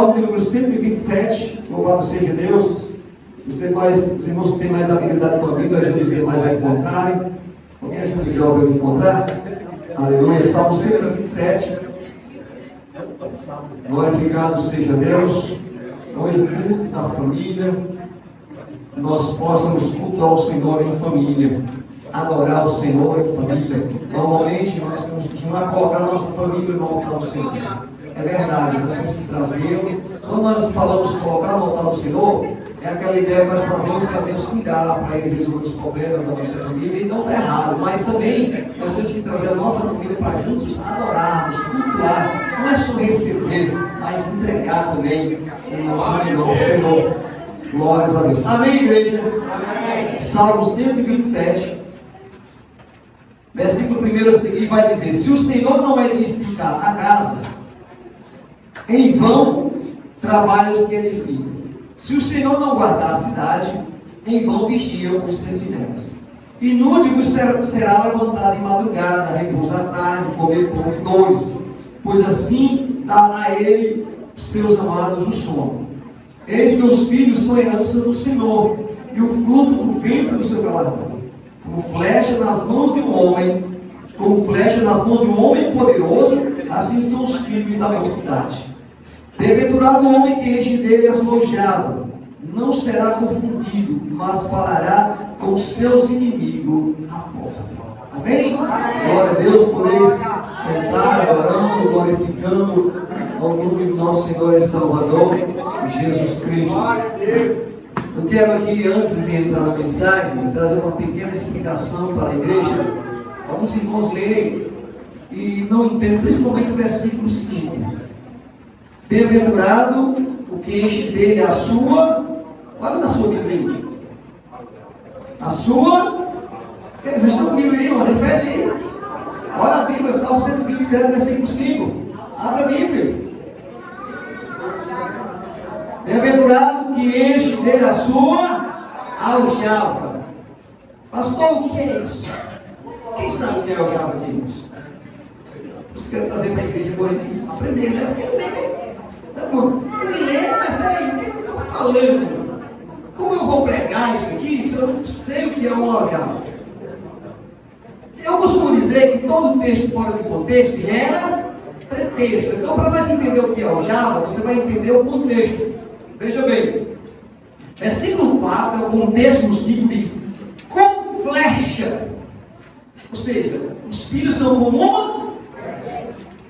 Salmo de número 127, louvado seja Deus. Os irmãos que têm mais habilidade com a Bíblia, ajudem os demais a encontrarem. Alguém ajuda o jovem a encontrar? Aleluia. Salmo 127. Glorificado seja Deus. Hoje o culto da família, nós possamos cultuar o Senhor em família, adorar o Senhor em família. Normalmente nós temos que colocar a nossa família no altar do Senhor. É verdade, nós temos que trazê-lo. Quando nós falamos colocar no altar do Senhor, é aquela ideia que nós fazemos para Deus cuidar, para Ele resolver os problemas da nossa família, e não está errado. Mas também nós temos que trazer a nossa família para juntos adorarmos, cultuar. Não é só receber, mas entregar também o nosso melhor ao Senhor. Glórias a Deus. Amém, igreja? Amém. Salmo 127, versículo 1 a seguir vai dizer: se o Senhor não edificar a casa, em vão trabalham os que edificam. Se o Senhor não guardar a cidade, em vão vigiam os sentinelas. Inútil será levantado em madrugada, repousa à tarde, comer pão de dores, pois assim dá a ele seus amados o sono. Eis que os filhos são herança do Senhor, e o fruto do ventre do seu galardão. Como flecha nas mãos de um homem poderoso, assim são os filhos da mocidade. Bem-aventurado o homem que enche dele as aljava, não será confundido, mas falará com seus inimigos à porta. Amém? Glória a Deus, podeis sentar adorando, glorificando ao nome do nosso Senhor e Salvador, Jesus Cristo. Eu quero aqui, antes de entrar na mensagem, trazer uma pequena explicação para a igreja. Alguns irmãos leem e não entendem, principalmente o versículo 5. Bem-aventurado o que enche dele a sua, olha na sua Bíblia, a sua, vocês estão com a Bíblia aí, irmão? Repete aí, olha a Bíblia, Salmo 127, versículo 5, abre a Bíblia. Bem-aventurado que enche dele a sua aljava. Pastor, o que é isso? Quem sabe o que é aljava aqui, irmãos? Você quer trazer para a igreja para aprender, né? Porque ele lê, mas peraí, o que eu estou falando? Como eu vou pregar isso aqui se eu não sei o que é uma aljava? Eu costumo dizer que todo texto fora de contexto gera pretexto. Então, para nós entender o que é aljava, você vai entender o contexto. Veja bem, versículo 4, o contexto no 5 diz: como flecha. Ou seja, os filhos são como uma.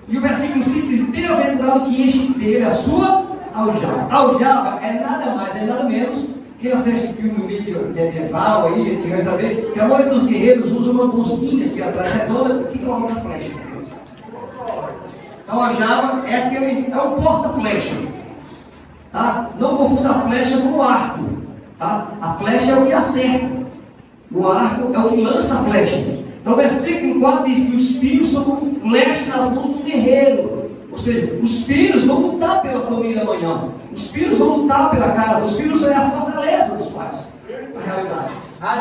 E o versículo 5 diz: bem-aventurado que enche dele a sua aljava. Aljava é nada mais, é nada menos. Quem assiste filme medieval aí, vai saber que a maioria dos guerreiros usa uma bolsinha aqui atrás redonda que coloca a flecha. Então a aljava é um porta-flecha. Tá? Não confunda a flecha com o arco. Tá? A flecha é o que acerta. O arco é o que lança a flecha. Então o versículo 4 diz que os filhos são como flecha nas mãos do guerreiro. Ou seja, os filhos vão lutar pela família amanhã. Os filhos vão lutar pela casa. Os filhos são a fortaleza dos pais. Na realidade.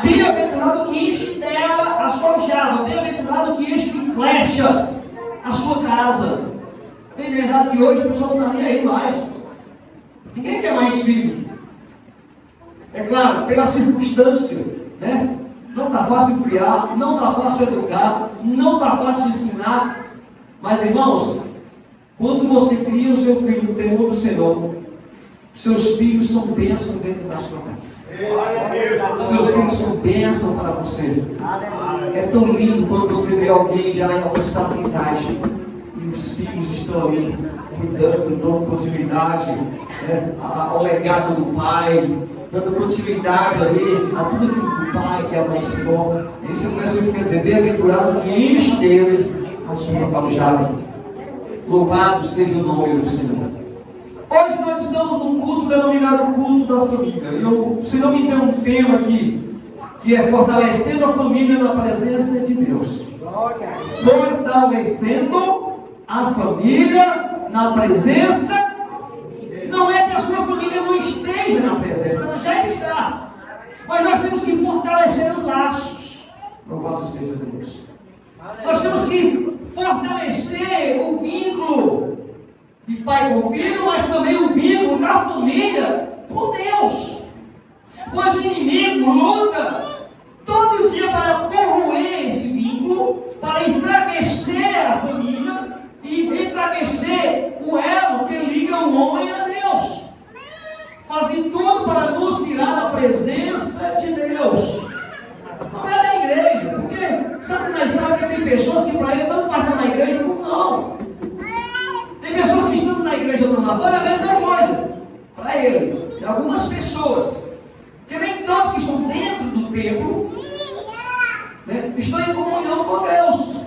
Bem-aventurado que enche dela a sua aljava. Bem-aventurado que enche de flechas a sua casa. É verdade que hoje o pessoal não está nem aí mais. Ninguém quer mais filhos. É claro, pela circunstância, né? Não está fácil criar, não está fácil educar, não está fácil ensinar. Mas, irmãos, quando você cria o seu filho no temor do Senhor, seus filhos são bênçãos dentro da sua casa. Seus filhos são bênçãos para você. É tão lindo quando você vê alguém já em avançada idade e os filhos estão ali cuidando, dando continuidade, né, ao legado do pai, dando continuidade ali a tudo aquilo que o pai, que a mãe ensinou. Isso quer dizer, bem-aventurado que enche deles a sua aljava. Louvado seja o nome do Senhor. Hoje nós estamos num culto denominado culto da família. O Senhor me deu um tema aqui, que é fortalecendo a família na presença de Deus. Fortalecendo a família na presença. Não é que a sua família não esteja na presença, ela já está. Mas nós temos que fortalecer os laços. Louvado seja Deus. Nós temos que fortalecer o vínculo de pai com filho, mas também o vínculo ele, de algumas pessoas, que nem todos que estão dentro do templo, né, estão em comunhão com Deus.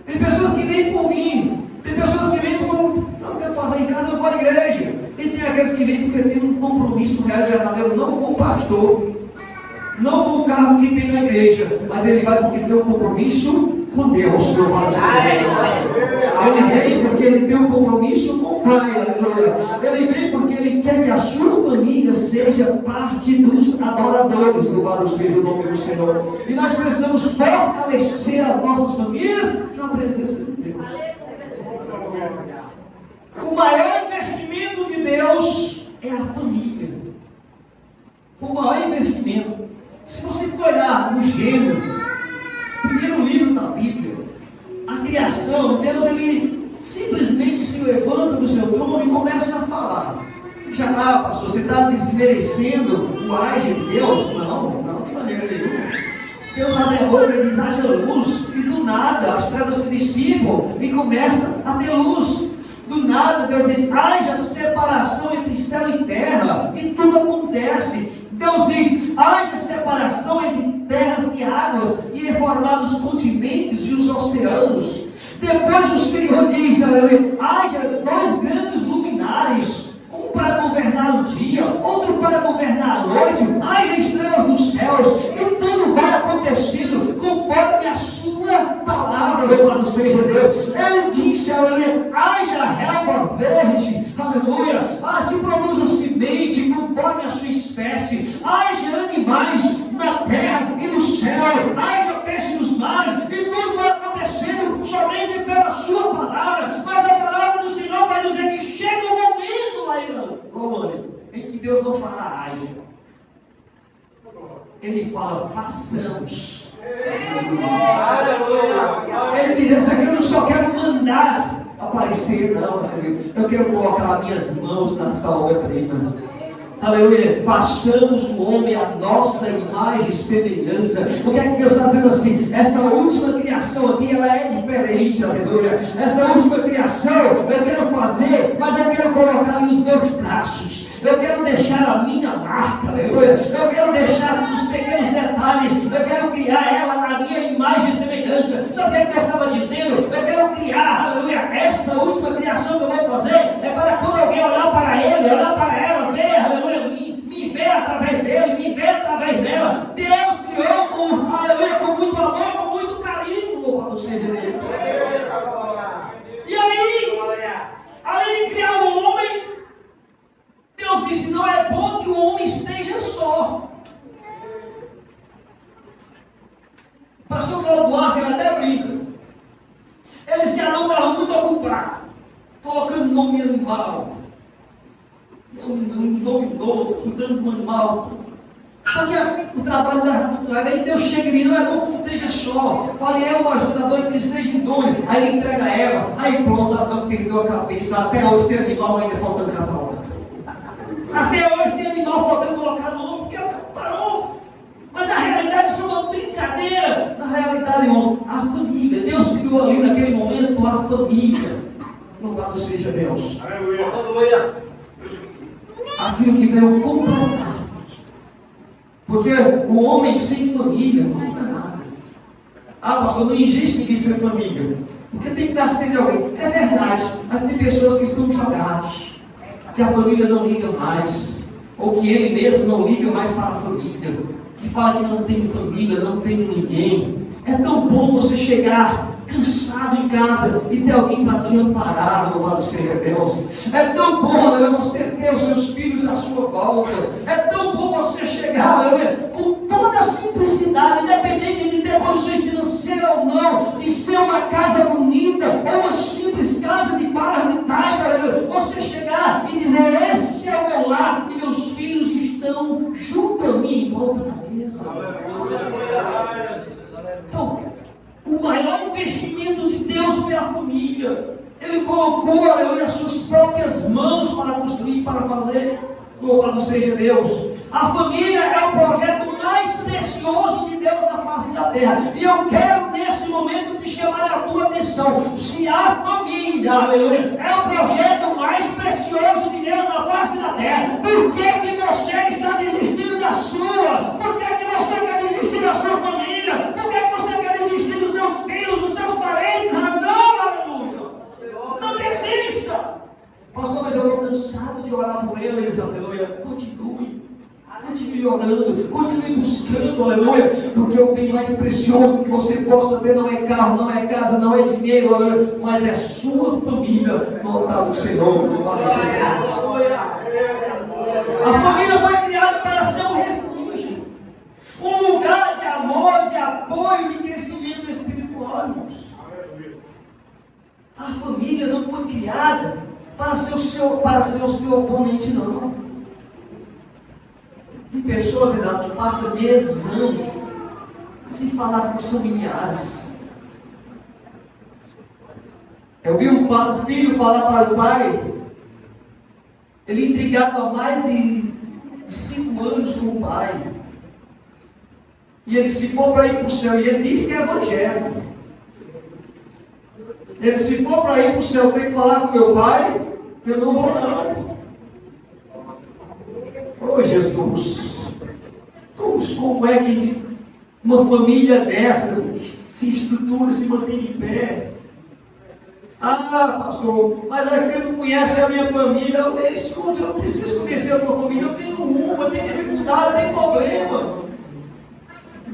Tem pessoas que vêm por vir, tem pessoas que vêm por, não quero fazer em casa, eu vou à igreja. E tem aqueles que vêm porque tem um compromisso real e verdadeiro, não com o pastor, não com o cargo que tem na igreja, mas ele vai porque tem um compromisso com Deus, louvado seja Deus. Ele vem porque ele tem um compromisso com o Pai, aleluia. Ele vem porque ele quer que a sua família seja parte dos adoradores, louvado seja o nome do Senhor. E nós precisamos fortalecer as nossas famílias na presença de Deus. O maior investimento de Deus é a família. O maior investimento. Se você for olhar no Gênesis, primeiro livro da Bíblia, a criação, Deus ele simplesmente se levanta do seu trono e começa a falar. Já, pastor, você está desmerecendo o agir de Deus? Não, de maneira nenhuma. Deus abre a boca e diz, haja luz, e do nada as trevas se dissipam e começa a ter luz. Do nada Deus diz, haja separação entre céu e terra, e tudo acontece. Deus diz, haja separação entre terras e águas, e é formados os continentes e os oceanos. Depois o Senhor diz, haja 2 grandes luminares, um para governar o dia, outro para governar a noite, haja estrelas nos céus, e tudo vai acontecendo conforme a sua palavra, louvado seja Deus. Ele disse, haja relva verde, aleluia, que produza semente conforme a sua espécie, haja animais na terra e no céu, haja peixe nos mares, e tudo vai acontecendo somente pela sua palavra. Mas a palavra do Senhor vai dizer que chega um momento lá em que Deus não fala haja, ele fala façamos. Ele diz, essa aqui eu não só quero mandar aparecer, não, eu quero colocar as minhas mãos nessa obra-prima. Aleluia, façamos o homem a nossa imagem e semelhança. O que é que Deus está dizendo assim? Essa última criação aqui, ela é diferente, aleluia. Essa última criação, eu quero fazer, mas eu quero colocar ali os meus braços. Eu quero deixar a minha marca, aleluia. Eu quero deixar os pequenos detalhes. Eu quero criar ela na minha imagem e semelhança. Sabe o que Deus estava dizendo? Eu quero criar, aleluia, essa última criação que eu vou fazer é para quando alguém olhar para ele, olhar para ela, ver, aleluia, me ver através dele, me ver através dela. Deus criou com, aleluia, com muito amor, com muito carinho, louvado seja Deus. E aí, além de criar um homem, Deus disse, não é bom que o homem esteja só. O pastor Cláudio Duarte, ele até brinca. Ele disse que Adão estava muito ocupado, colocando nome animal, nome novo, cuidando do animal. Só que o trabalho da aí Deus chega e diz, não é bom que não esteja só. Fale, é um ajudador que seja idôneo. Aí ele entrega Eva, aí pronto, Adão perdeu a cabeça. Até hoje tem animal ainda faltando catalogar. Até hoje tem animal faltando colocar no nome, porque parou. Mas na realidade isso é uma brincadeira. Na realidade, irmãos, a família. Deus criou ali naquele momento a família. Louvado seja Deus. Aleluia. Aquilo que veio completar. Porque o homem sem família não tem nada. Pastor, não existe ninguém sem família. Porque tem que nascer de alguém. É verdade, mas tem pessoas que estão jogados. Que a família não liga mais. Ou que ele mesmo não liga mais para a família. Que fala que não tem família, não tem ninguém. É tão bom você chegar cansado em casa e ter alguém para te amparar, louvado seja Deus. É tão bom, aleluia, você ter os seus filhos à sua volta. É tão bom você chegar, aleluia, com toda a simplicidade, independente de ter condições financeiras ou não, de ser uma casa bonita, ou uma simples casa de barra, de taipa, aleluia. Você chegar e dizer, esse é o meu lar, e meus filhos estão junto a mim, em volta da mesa. Então, o maior investimento de Deus foi a família. Ele colocou, aleluia, as suas próprias mãos para construir, para fazer. Louvado seja Deus. A família é o projeto mais precioso de Deus na face da terra. E eu quero nesse momento te chamar a tua atenção. Se a família, aleluia, é o projeto mais precioso de Deus na face da terra, por que você está desistindo da sua? Por que você quer desistir da sua família? Por que você quer desistir dos seus filhos, dos seus parentes? Não, aleluia! Não desista! Pastor, mas eu estou cansado de orar por eles, aleluia. Continue orando, continue buscando, aleluia, porque o bem mais precioso que você possa ter não é carro, não é casa, não é dinheiro, aleluia, mas é sua família. Louvado o Senhor, louvado o Senhor. A família foi criada para ser um refúgio, um lugar de amor, de apoio, de crescimento espiritual, irmãos. A família não foi criada para ser o seu oponente, não. Tem pessoas, Renato, que passam meses, anos, sem falar com os familiares. Eu vi um filho falar para o pai, ele intrigado há mais de 5 anos com o pai. E ele, se for para ir para o céu, e ele disse que é evangélico. Ele, se for para ir para o céu, tem que falar com meu pai, eu não vou não. Oh Jesus, como é que uma família dessas se estrutura, se mantém de pé? Ah, pastor, mas é que você não conhece a minha família. Escute, eu não preciso conhecer a tua família. Eu tenho uma, tenho dificuldade, tenho problema.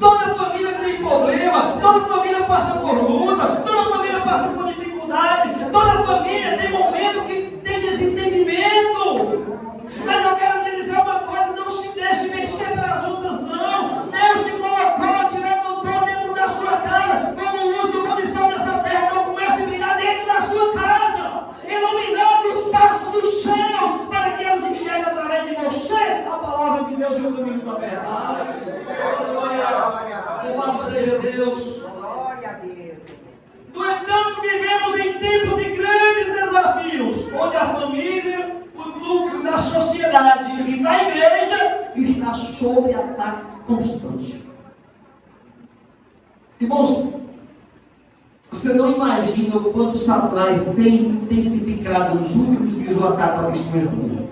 Toda família tem problema, toda família passa por luta, toda família passa por dificuldade, toda família tem momento que tem desentendimento. Mas eu quero te dizer uma coisa: não se deixe vencer pelas lutas, não. Deus te colocou, te levantou dentro da sua casa, como luz do policial dessa terra. Então comece a brilhar dentro da sua casa, iluminando os passos dos céus, para que eles enxerguem através de você a palavra de Deus e o caminho da verdade. Louvado seja Deus. No entanto, vivemos em tempos de grandes desafios, onde a família, o núcleo da sociedade e da igreja está sob ataque constante. Irmãos, você não imagina o quanto Satanás tem intensificado nos últimos dias o ataque para destruir a família.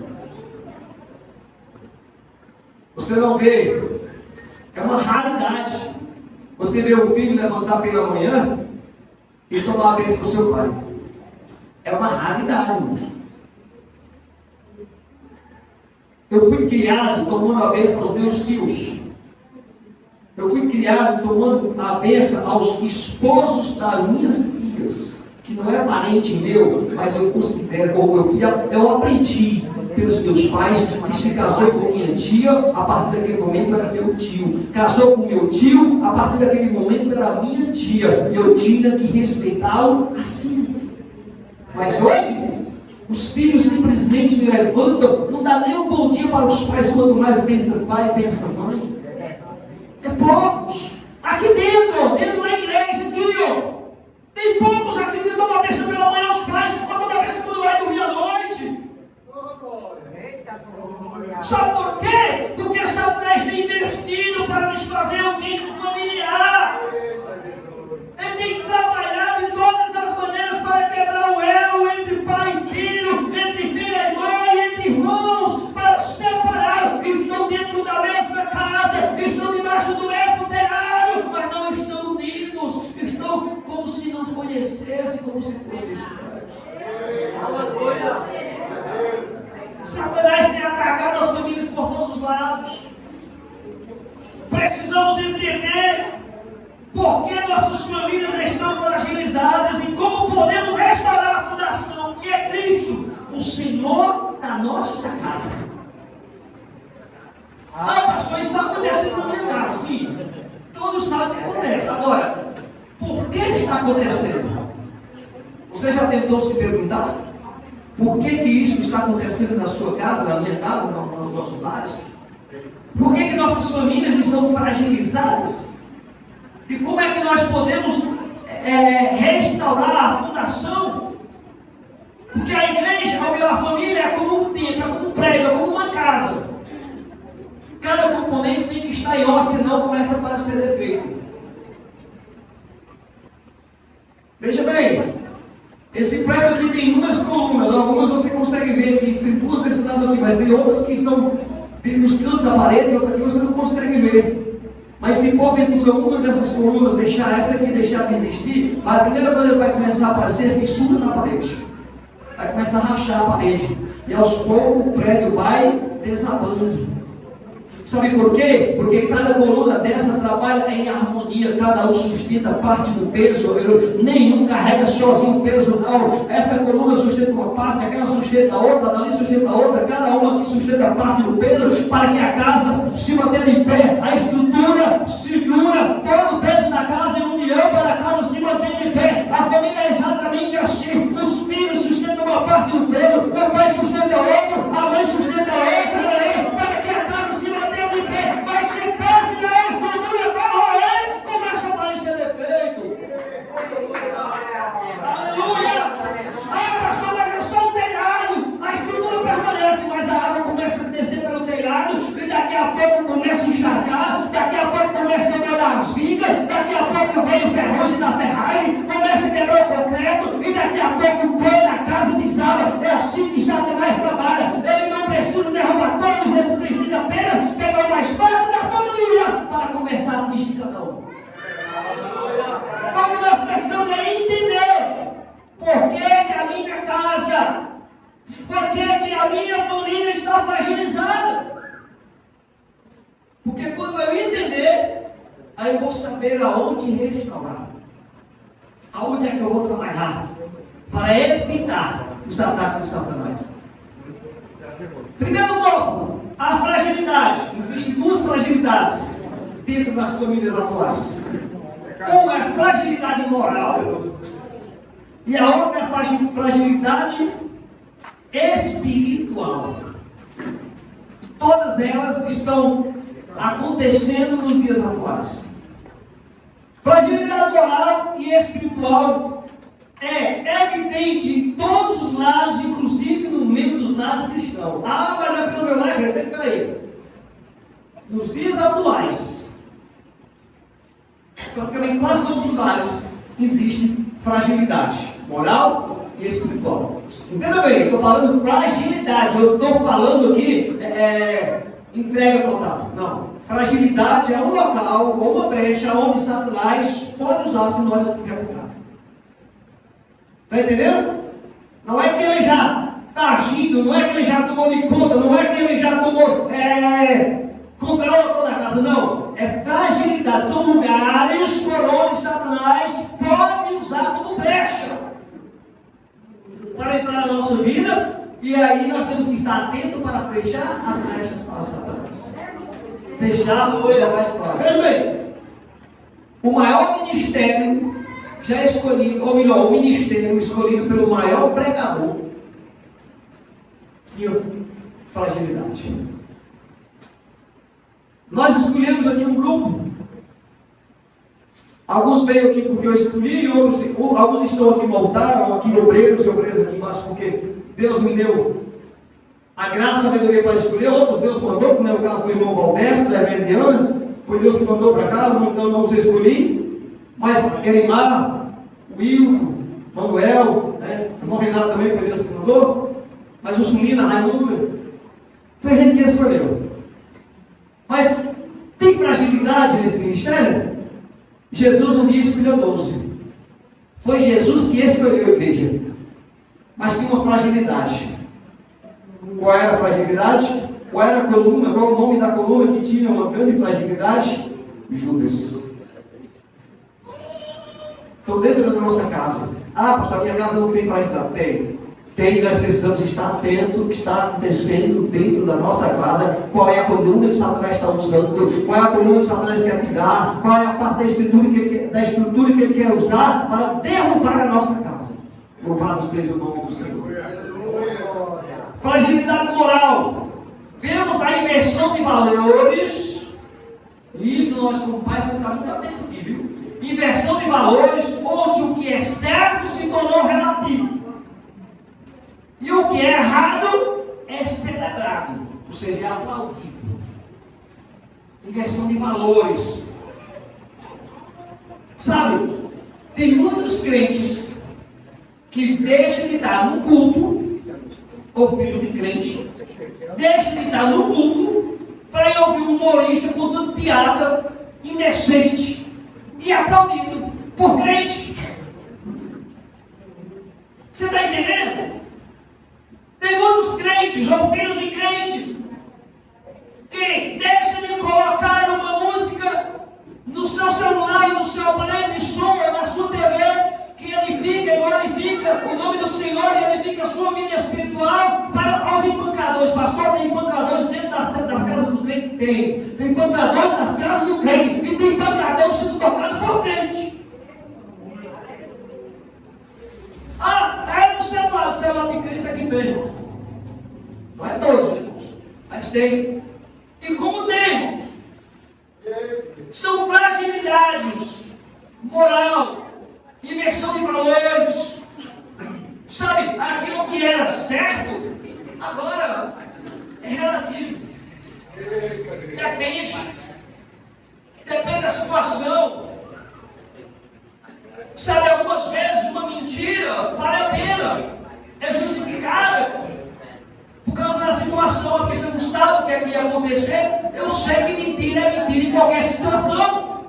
Você não vê, é uma raridade você vê o filho levantar pela manhã e tomar a bênção do seu pai. É uma raridade, irmãos. Eu fui criado tomando a bênção aos meus tios. Eu fui criado tomando a bênção aos esposos das minhas tias, que não é parente meu, mas eu considero, eu aprendi pelos meus pais, que se casou com minha tia, a partir daquele momento era meu tio. Casou com meu tio, a partir daquele momento era minha tia. Eu tinha que respeitá-lo assim. Mas hoje, os filhos simplesmente me levantam, não dá nem um bom dia para os pais, quanto mais pensa pai, pensa mãe. É poucos. Aqui dentro da igreja, aqui, ó. Tem poucos aqui que tomam a bênção pela manhã aos pais, ou tomam a bênção quando vai dormir à noite. Sabe por quê? Porque Satanás tem investido para desfazer o vínculo familiar. Ele tem trabalhado de todas as maneiras para quebrar o elo entre pai e filho, entre filho e mãe, entre irmãos, para separar. Estão dentro da mesma casa, estão debaixo do mesmo telhado, mas não estão unidos, estão como se não conhecessem, como se fossem estranhos. Aleluia! Satanás tem atacado as famílias por todos os lados. Precisamos entender por que nossas famílias estão fragilizadas e como podemos restaurar a fundação, que é Cristo, o Senhor da nossa casa. Ah, pastor, isso está acontecendo na minha casa, sim. Todos sabem o que acontece. Agora, por que está acontecendo? Você já tentou se perguntar? Por que isso está acontecendo na sua casa, na minha casa, nos nossos lares? Por que nossas famílias estão fragilizadas? E como é que nós podemos restaurar a fundação? Porque a igreja, ou melhor, a família é como um templo, é como um prédio, é como uma casa. Cada componente tem que estar em ordem, senão começa a aparecer defeito. aqui, mas tem outras que estão nos cantos da parede, e outra que você não consegue ver. Mas se porventura uma dessas colunas deixar essa aqui deixar de existir, a primeira coisa que vai começar a aparecer é fissura na parede. Vai começar a rachar a parede. E aos poucos o prédio vai desabando. Sabe por quê? Porque cada coluna dessa trabalha em harmonia, cada um sustenta parte do peso, nenhum carrega sozinho o peso, não. Essa coluna sustenta uma parte, aquela sustenta a outra, dali sustenta a outra, cada uma aqui sustenta parte do peso, para que a casa se mantenha em pé. A estrutura segura todo o peso da casa em união para a casa se manter em pé. A família é exatamente assim. Os filhos sustentam uma parte do peso, o pai sustenta a outra, a mãe sustenta a outra, para que a casa se mantenha em pé. Mas se perde da estrutura para roer, começa a aparecer defeito. Aleluia! Ah, pastor, mas é só o telhado. A estrutura permanece, mas a água começa a descer pelo telhado, e daqui a pouco começa a encharcar, daqui a pouco começa a molhar as vigas, daqui a pouco vem o ferrugem da ferragem, começa a quebrar o concreto, e daqui a pouco toda a casa desaba. É assim que Satanás trabalha. Ele não precisa derrubar todos, ele precisa apenas pegar o mais fraco da família para começar a atingir cada um. Então o que nós precisamos é entender por que a minha casa, por que a minha família está fragilizada. Porque quando eu entender, aí eu vou saber aonde restaurar, aonde é que eu vou trabalhar para evitar os ataques de Satanás. Primeiro tópico, a fragilidade. Existem duas fragilidades dentro das famílias atuais. Uma é a fragilidade moral e a outra é a fragilidade espiritual. Todas elas estão acontecendo nos dias atuais. Fragilidade moral e espiritual é evidente em todos os lares, inclusive no meio dos lares cristãos. Ah, mas é pelo meu lar, peraí. Nos dias atuais, praticamente quase todos os lares, existe fragilidade moral e espiritual. Entenda bem, eu estou falando fragilidade, eu estou falando aqui entrega total. Não. Fragilidade é um local ou uma brecha onde Satanás pode usar sinônimo de reputar. Está entendendo? Não é que ele já está agindo, não é que ele já tomou de conta, não é que ele já tomou controla toda a casa, não. É fragilidade, são lugares por onde Satanás pode usar como brecha para entrar na nossa vida, e aí nós temos que estar atentos para fechar as brechas para Satanás. Fechar os locais fracos. Veja bem, o maior ministério já escolhido, ou melhor, o ministério escolhido pelo maior pregador tinha fragilidade. Nós escolhemos aqui um grupo. Alguns veio aqui porque eu escolhi, alguns estão aqui montaram, aqui obreiros e obreiras aqui embaixo, porque Deus me deu a graça e a sabedoria para escolher. Outros Deus mandou, como é o caso do irmão Valdésio, da irmã Diana, foi Deus que mandou para cá, então não os escolhi. Mas Erimar, Wilton, Manuel, o irmão Renato também foi Deus que mandou. Mas o Sulina, Raimundo, foi a gente que escolheu. Mas tem fragilidade nesse ministério? Jesus um dia escolheu 12. Foi Jesus que escolheu a igreja. Mas tinha uma fragilidade. Qual era a fragilidade? Qual era a coluna? Qual é o nome da coluna que tinha uma grande fragilidade? Judas. Então dentro da nossa casa. Ah, pastor, a minha casa não tem fragilidade. Tem, nós precisamos estar atentos ao que está acontecendo dentro da nossa casa. Qual é a coluna que Satanás está usando? Qual é a coluna que Satanás quer tirar? Qual é a parte da estrutura que ele quer usar para derrubar a nossa casa? Louvado seja o nome do Senhor. Fragilidade moral. Vemos a inversão de valores. E isso nós como pais temos que estar muito atentos aqui, viu? Inversão de valores, onde o que é certo se tornou relativo. E o que é errado é celebrado, ou seja, é aplaudido. Inversão de valores. Sabe, tem muitos crentes que deixam de dar um culto, ou filho de crente, deixa de estar no culto para ir ouvir um humorista contando piada indecente e aplaudido por crente. Você está entendendo? Tem muitos crentes ou filhos de crentes que deixam de colocar uma música no seu celular e no seu aparelho de som, na sua TV, que edifica e glorifica o nome do Senhor e edifica a sua vida espiritual, para ouvir pancadores. Pastor, tem pancadores dentro das casas dos crentes? Tem pancadores nas casas do crente, e tem pancadores sendo tocados por crente. É no celular, o celular de crente aqui tem. Não é todos, irmãos, mas tem. E como temos, são fragilidades moral, inversão de valores. Sabe, aquilo que era certo, agora é relativo. Depende da situação. Sabe, algumas vezes uma mentira vale a pena, é justificável, por causa da situação, porque você não sabe o que é que ia acontecer. Eu sei que mentira é mentira em qualquer situação.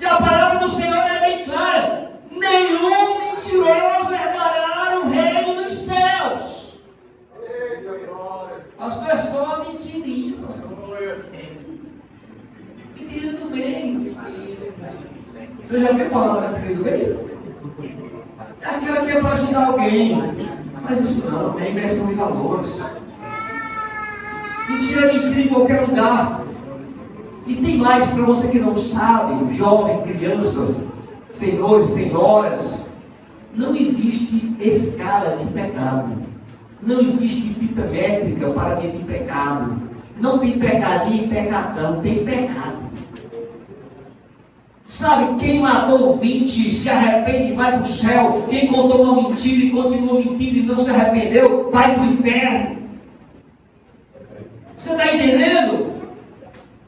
E a palavra do Senhor é bem clara: nenhum mentiroso herdará o reino dos céus. Pastor, é só uma mentirinha, pastor. Mentirinha do bem. Você já ouviu falar da mentirinha do bem? É aquela que é para ajudar alguém. Mas isso não, é inversão de valores. Mentira é mentira em qualquer lugar. E tem mais para você que não sabe, jovem, crianças, senhores, senhoras. Não existe escala de pecado. Não existe fita métrica para medir pecado. Não tem pecadinho e pecadão, tem pecado. Sabe, quem matou 20 se arrepende e vai para o céu. Quem contou uma mentira e continua mentindo e não se arrependeu, vai para o inferno. Você está entendendo?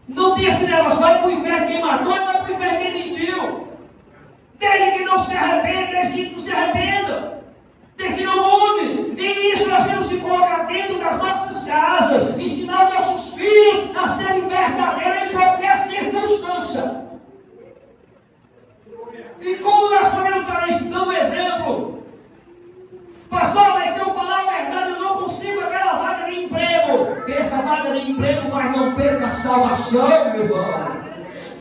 Não tem esse negócio, vai para o inferno quem matou e vai para o inferno quem mentiu. Desde que não se arrependa, desde que não se arrependa, desde que não mude. E isso nós temos que colocar dentro das nossas casas, ensinar nossos filhos a serem verdadeiros em qualquer circunstância. E como nós podemos fazer isso? Dando um exemplo. Pastor, mas se eu falar a verdade, eu não consigo aquela vaga de emprego. Perca a vaga de emprego, mas não perca a salvação, meu irmão.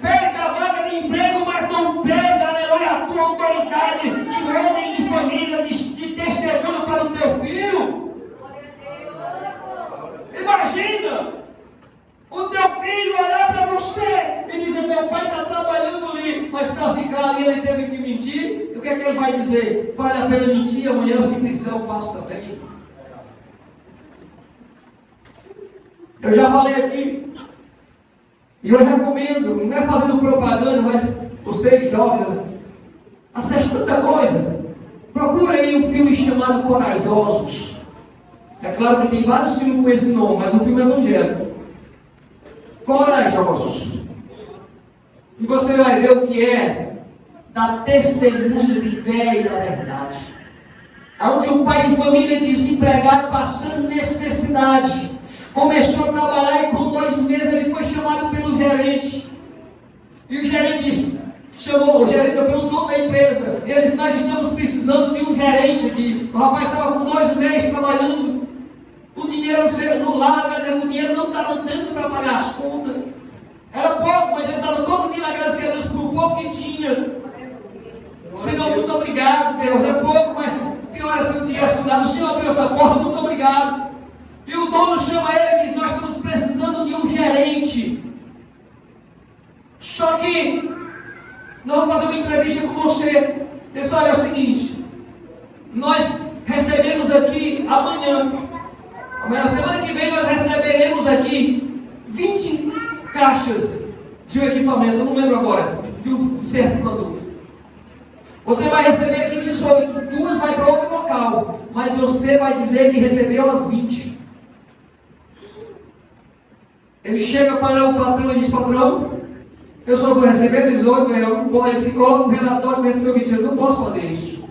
Perca a vaga de emprego, mas não perca, aleluia, a tua autoridade de homem, de família, de testemunho para o teu filho. Imagina o teu filho olhar para você e dizer: meu pai está trabalhando ali, mas para ficar ali ele teve que mentir. E o que é que ele vai dizer? Vale a pena mentir, amanhã se precisar eu faço também. Eu já falei aqui, e eu recomendo, não é fazendo propaganda, mas vocês jovens, acessem tanta coisa. Procura aí um filme chamado Corajosos. É claro que tem vários filmes com esse nome, mas o filme é evangélico. Corajosos. E você vai ver o que é dar testemunho de fé e da verdade. Onde um pai de família desempregado, passando necessidade, começou a trabalhar e com 2 meses ele foi chamado pelo gerente. E o gerente disse, chamou o gerente pelo dono da empresa. E ele disse: nós estamos precisando de um gerente aqui. O rapaz estava com 2 meses trabalhando. O dinheiro no lar, o dinheiro não estava dando para pagar as contas. Era pouco, mas ele estava todo dia agradecendo a Deus por pouco que tinha. Senhor, muito obrigado, Deus. É pouco, mas pior é se eu tivesse cuidado. O Senhor abriu essa porta, muito obrigado. E o dono chama ele e diz: nós estamos precisando de um gerente. Só que nós vamos fazer uma entrevista com você. Ele disse: olha, é o seguinte, nós recebemos aqui amanhã, semana que vem nós receberemos aqui 20 caixas de um equipamento, eu não lembro agora, de um certo produto. Você vai receber aqui 18, 2 vai para outro local, mas você vai dizer que recebeu as 20. Ele chega para o patrão e diz: patrão, eu só vou receber 18, ele se coloca no relatório que recebeu 20. Eu não posso fazer isso.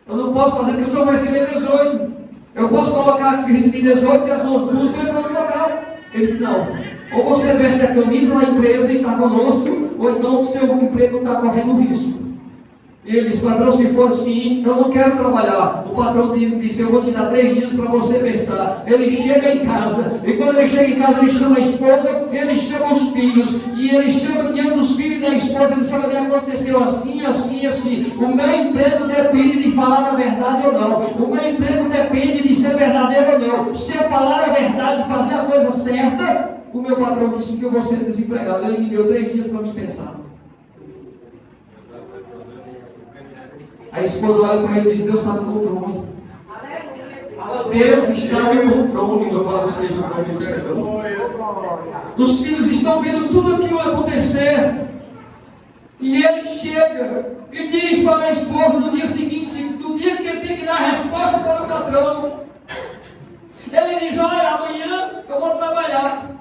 Eu não posso fazer porque eu só vou receber 18. Eu posso colocar aqui recebi 18 e as mãos duas para ir para outro local. Ele disse, não. Ou você veste a camisa na empresa e está conosco, ou então o seu emprego está correndo risco. E ele disse, patrão, se for assim, eu não quero trabalhar. O patrão disse, eu vou te dar 3 dias para você pensar. Ele chega em casa, e quando ele chega em casa, ele chama a esposa, ele chama os filhos, e ele chama diante dos filhos e da esposa, ele fala, me aconteceu assim, assim, assim. O meu emprego depende de falar a verdade ou não. O meu emprego depende de ser verdadeiro ou não. Se eu falar a verdade, fazer a coisa certa, o meu patrão disse que eu vou ser desempregado. Ele me deu 3 dias para me pensar. A esposa olha para ele e diz, Deus está no controle. Deus está no controle, louvado seja o nome do Senhor. Os filhos estão vendo tudo aquilo acontecer. E ele chega e diz para a esposa no dia seguinte, no dia que ele tem que dar a resposta para o patrão. Ele diz, olha, amanhã eu vou trabalhar.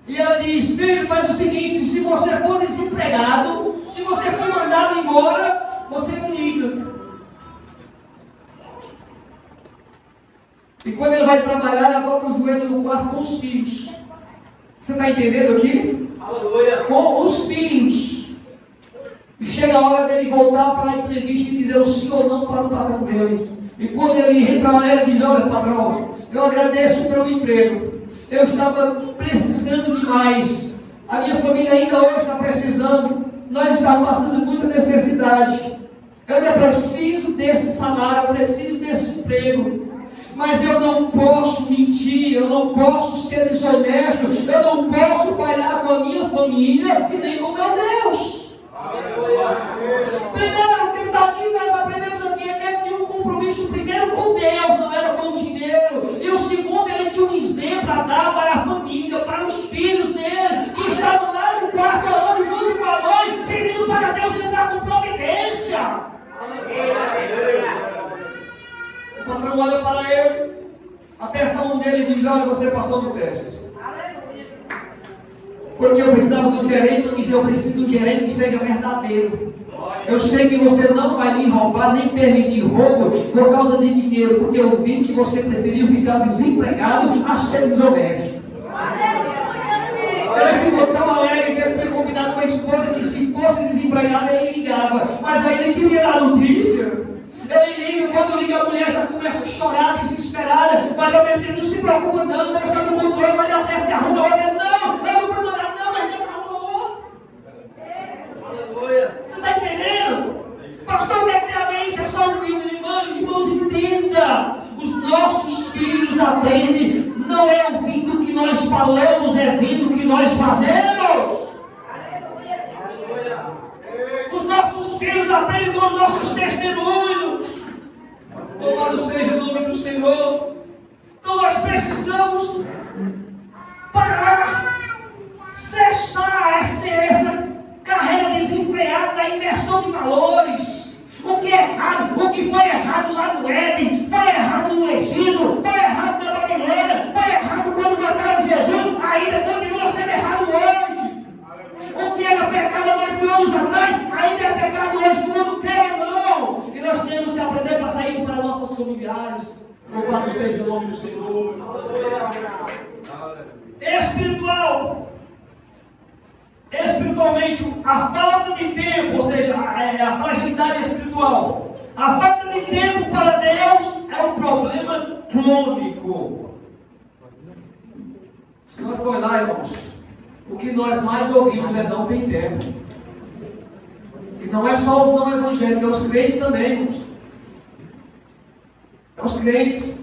E ela diz, filho, faz o seguinte, se você for desempregado, se você for mandado embora, você me liga. E quando ele vai trabalhar, ela toca o joelho no quarto com os filhos. Você está entendendo aqui? Aleluia. Com os filhos. E chega a hora dele voltar para a entrevista e dizer o sim ou não para o patrão dele. E quando ele entra lá, ele diz, olha patrão, eu agradeço pelo emprego. Eu estava precisando demais. A minha família ainda hoje está precisando. Nós estamos passando muita necessidade. Eu não preciso desse salário, eu preciso desse emprego. Mas eu não posso mentir, eu não posso ser desonesto, eu não posso falhar com a minha família e nem com meu Deus. Primeiro, que está aqui, nós aprendemos aqui, é que ele tinha um compromisso primeiro com Deus, não era com o dinheiro. E o segundo, ele tinha um exemplo a dar para a família, para os filhos dele, que estavam lá no quarto orando junto com a mãe, pedindo para Deus entrar com providência. O patrão olha para ele, aperta a mão dele e diz, olha, você passou no teste. Porque eu precisava do gerente, e eu preciso do gerente que seja verdadeiro. Eu sei que você não vai me roubar, nem permitir roubo por causa de dinheiro, porque eu vi que você preferiu ficar desempregado a ser desonesto. Ele ficou tão alegre que ele foi combinado com a esposa que se fosse desempregado ele ligava. Mas aí ele queria dar notícia. Ele liga, quando liga a mulher já começa a chorar, desesperada. Mas ao mesmo tempo não se preocupa não, Deus está no controle, vai dar certo, se arruma outra. Não, eu não fui mandar não, mas Deus arrumou outra. Você está entendendo? Pastor, o que é que tem a ver? Isso é só um filme, irmãos, entenda. Os nossos filhos aprendem, não é ouvindo o que nós falamos, é vendo o que nós fazemos. Os nossos filhos aprendem com os nossos testemunhos. Louvado seja o nome do Senhor. Então nós precisamos parar, cessar essa carreira desenfreada da inversão de valores. O que é errado, o que foi errado lá no Éden, foi errado no Egito, foi errado na Babilônia, foi errado quando mataram Jesus, ainda continua sendo errado hoje. O que era pecado há 2000 anos atrás, ainda é pecado hoje, quando quer ou não. E nós temos que aprender a passar isso para nossas familiares. Louvado seja o nome do Senhor. Espiritual. Espiritualmente, a falta de tempo, ou seja, a fragilidade espiritual. A falta de tempo para Deus é um problema crônico. Se nós for lá, irmãos, o que nós mais ouvimos é não tem tempo. E não é só os não evangélicos, é os crentes também, irmãos. É os crentes.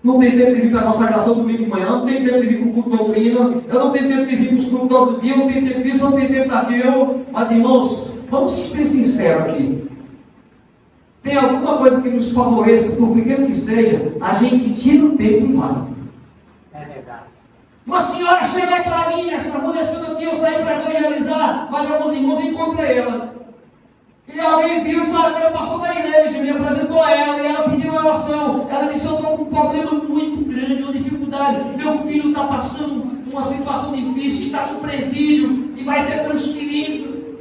Não tem tempo de vir para a consagração domingo de manhã, não tem tempo de vir para o culto de doutrina, eu não tenho tempo de vir para os cultos todo dia, eu não tenho tempo disso, eu não tenho tempo daquilo. Mas, irmãos, vamos ser sinceros aqui. Tem alguma coisa que nos favoreça, por pequeno que seja, a gente tira o tempo e vai. É verdade. Uma senhora chegou para mim nessa rua, descendo aqui, eu saí para evangelizar, mas alguns irmãos encontrei ela. E alguém viu, sabe, eu pastor da igreja, me apresentou a ela, e ela pediu uma oração. Ela disse, eu estou com um problema muito grande, uma dificuldade. Meu filho está passando uma situação difícil, está no presídio, e vai ser transferido.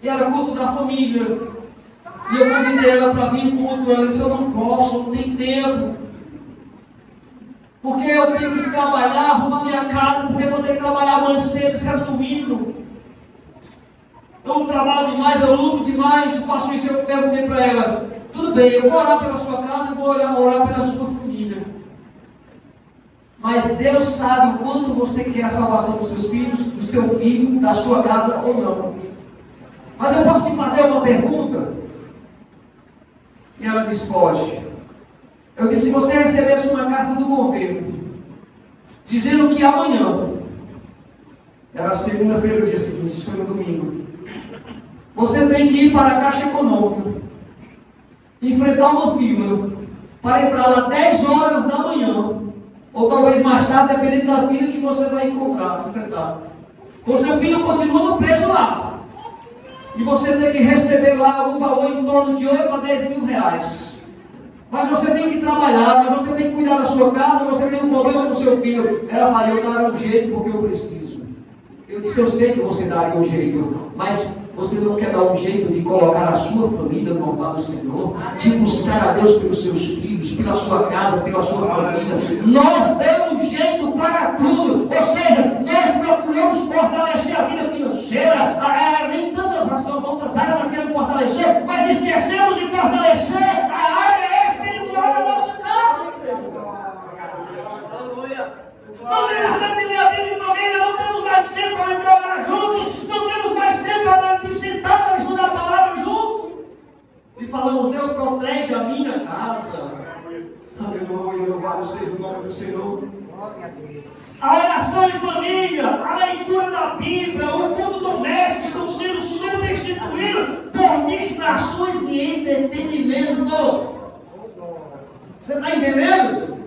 E era culto da família. E eu convidei ela para vir em culto. Ela disse: eu não posso, não tenho tempo. Porque eu tenho que trabalhar, arrumar minha casa, porque eu vou ter que trabalhar amanhã cedo, isso é domingo. Eu trabalho demais, eu luto demais, faço isso. Eu perguntei para ela: tudo bem, eu vou orar pela sua casa, eu vou orar pela sua família. Mas Deus sabe o quanto você quer a salvação dos seus filhos, do seu filho, da sua casa ou não. Mas eu posso te fazer uma pergunta? E ela disse: pode. Eu disse: se você recebesse uma carta do governo, dizendo que amanhã, era segunda-feira o dia seguinte, isso foi no domingo, você tem que ir para a Caixa Econômica, enfrentar uma fila, para entrar lá 10 horas da manhã, ou talvez mais tarde, dependendo da fila que você vai enfrentar. O seu filho continua no preço lá. E você tem que receber lá um valor em torno de 8 a 10 mil reais. Mas você tem que trabalhar, mas você tem que cuidar da sua casa, você tem um problema com o seu filho. Ela falou: eu darei um jeito porque eu preciso. Eu disse: eu sei que você daria um jeito, mas você não quer dar um jeito de colocar a sua família no altar do Senhor, de buscar a Deus pelos seus filhos, pela sua casa, pela sua família. Nós damos jeito para tudo, ou seja, nós procuramos fortalecer a vida financeira, em tantas razões, outras áreas nós queremos fortalecer, mas esquecemos de fortalecer a área espiritual da nossa casa. Não temos tempo de ler a Bíblia em família, não temos mais tempo para orar juntos, não temos mais tempo para sentar para estudar a palavra juntos. E falamos: Deus, protege a minha casa. Aleluia, louvado seja o nome do Senhor. A oração em família, a leitura da Bíblia, o culto doméstico estão sendo substituídos por distrações e entretenimento. Você está entendendo?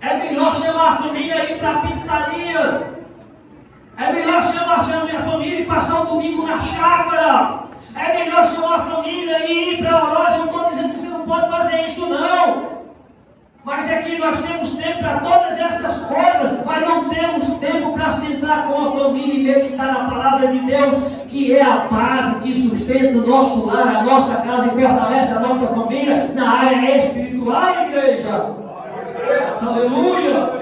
É melhor chamar a família e ir para a pizzaria. É melhor chamar a minha família e passar o domingo na chácara. É melhor chamar a família e ir para a loja. Eu não estou dizendo que você não pode fazer isso, não. Mas é que nós temos tempo para todas essas coisas, mas não temos tempo para sentar com a família e meditar na palavra de Deus, que é a base que sustenta o nosso lar, a nossa casa e fortalece a nossa família na área espiritual, igreja. Aleluia!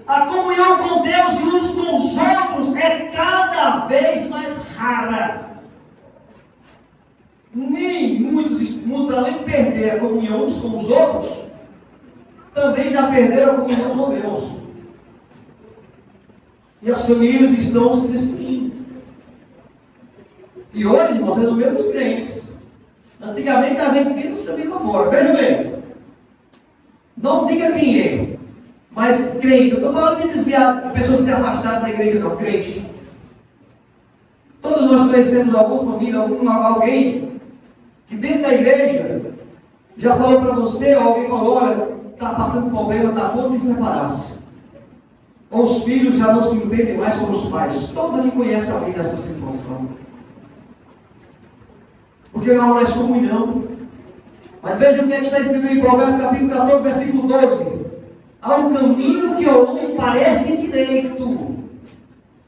A comunhão com Deus e uns com os outros é cada vez mais rara. Nem muitos, além de perder a comunhão uns com os outros, também já perderam a comunhão com Deus. E as famílias estão se destruindo. E hoje, irmãos, é no meio dos crentes. Antigamente havia famílias que também lá fora. Veja bem. Não diga quem é, mas crente. Eu estou falando de desviar, de pessoas se afastarem da igreja, não, crente. Todos nós conhecemos alguma família, alguém que dentro da igreja já falou para você, ou alguém falou: olha, está passando problema, está bom de separar-se. Ou os filhos já não se entendem mais com os pais. Todos aqui conhecem alguém nessa situação. Porque não há mais comunhão. Mas veja o que está escrito em Provérbios capítulo 14, versículo 12. Há um caminho que ao homem parece direito,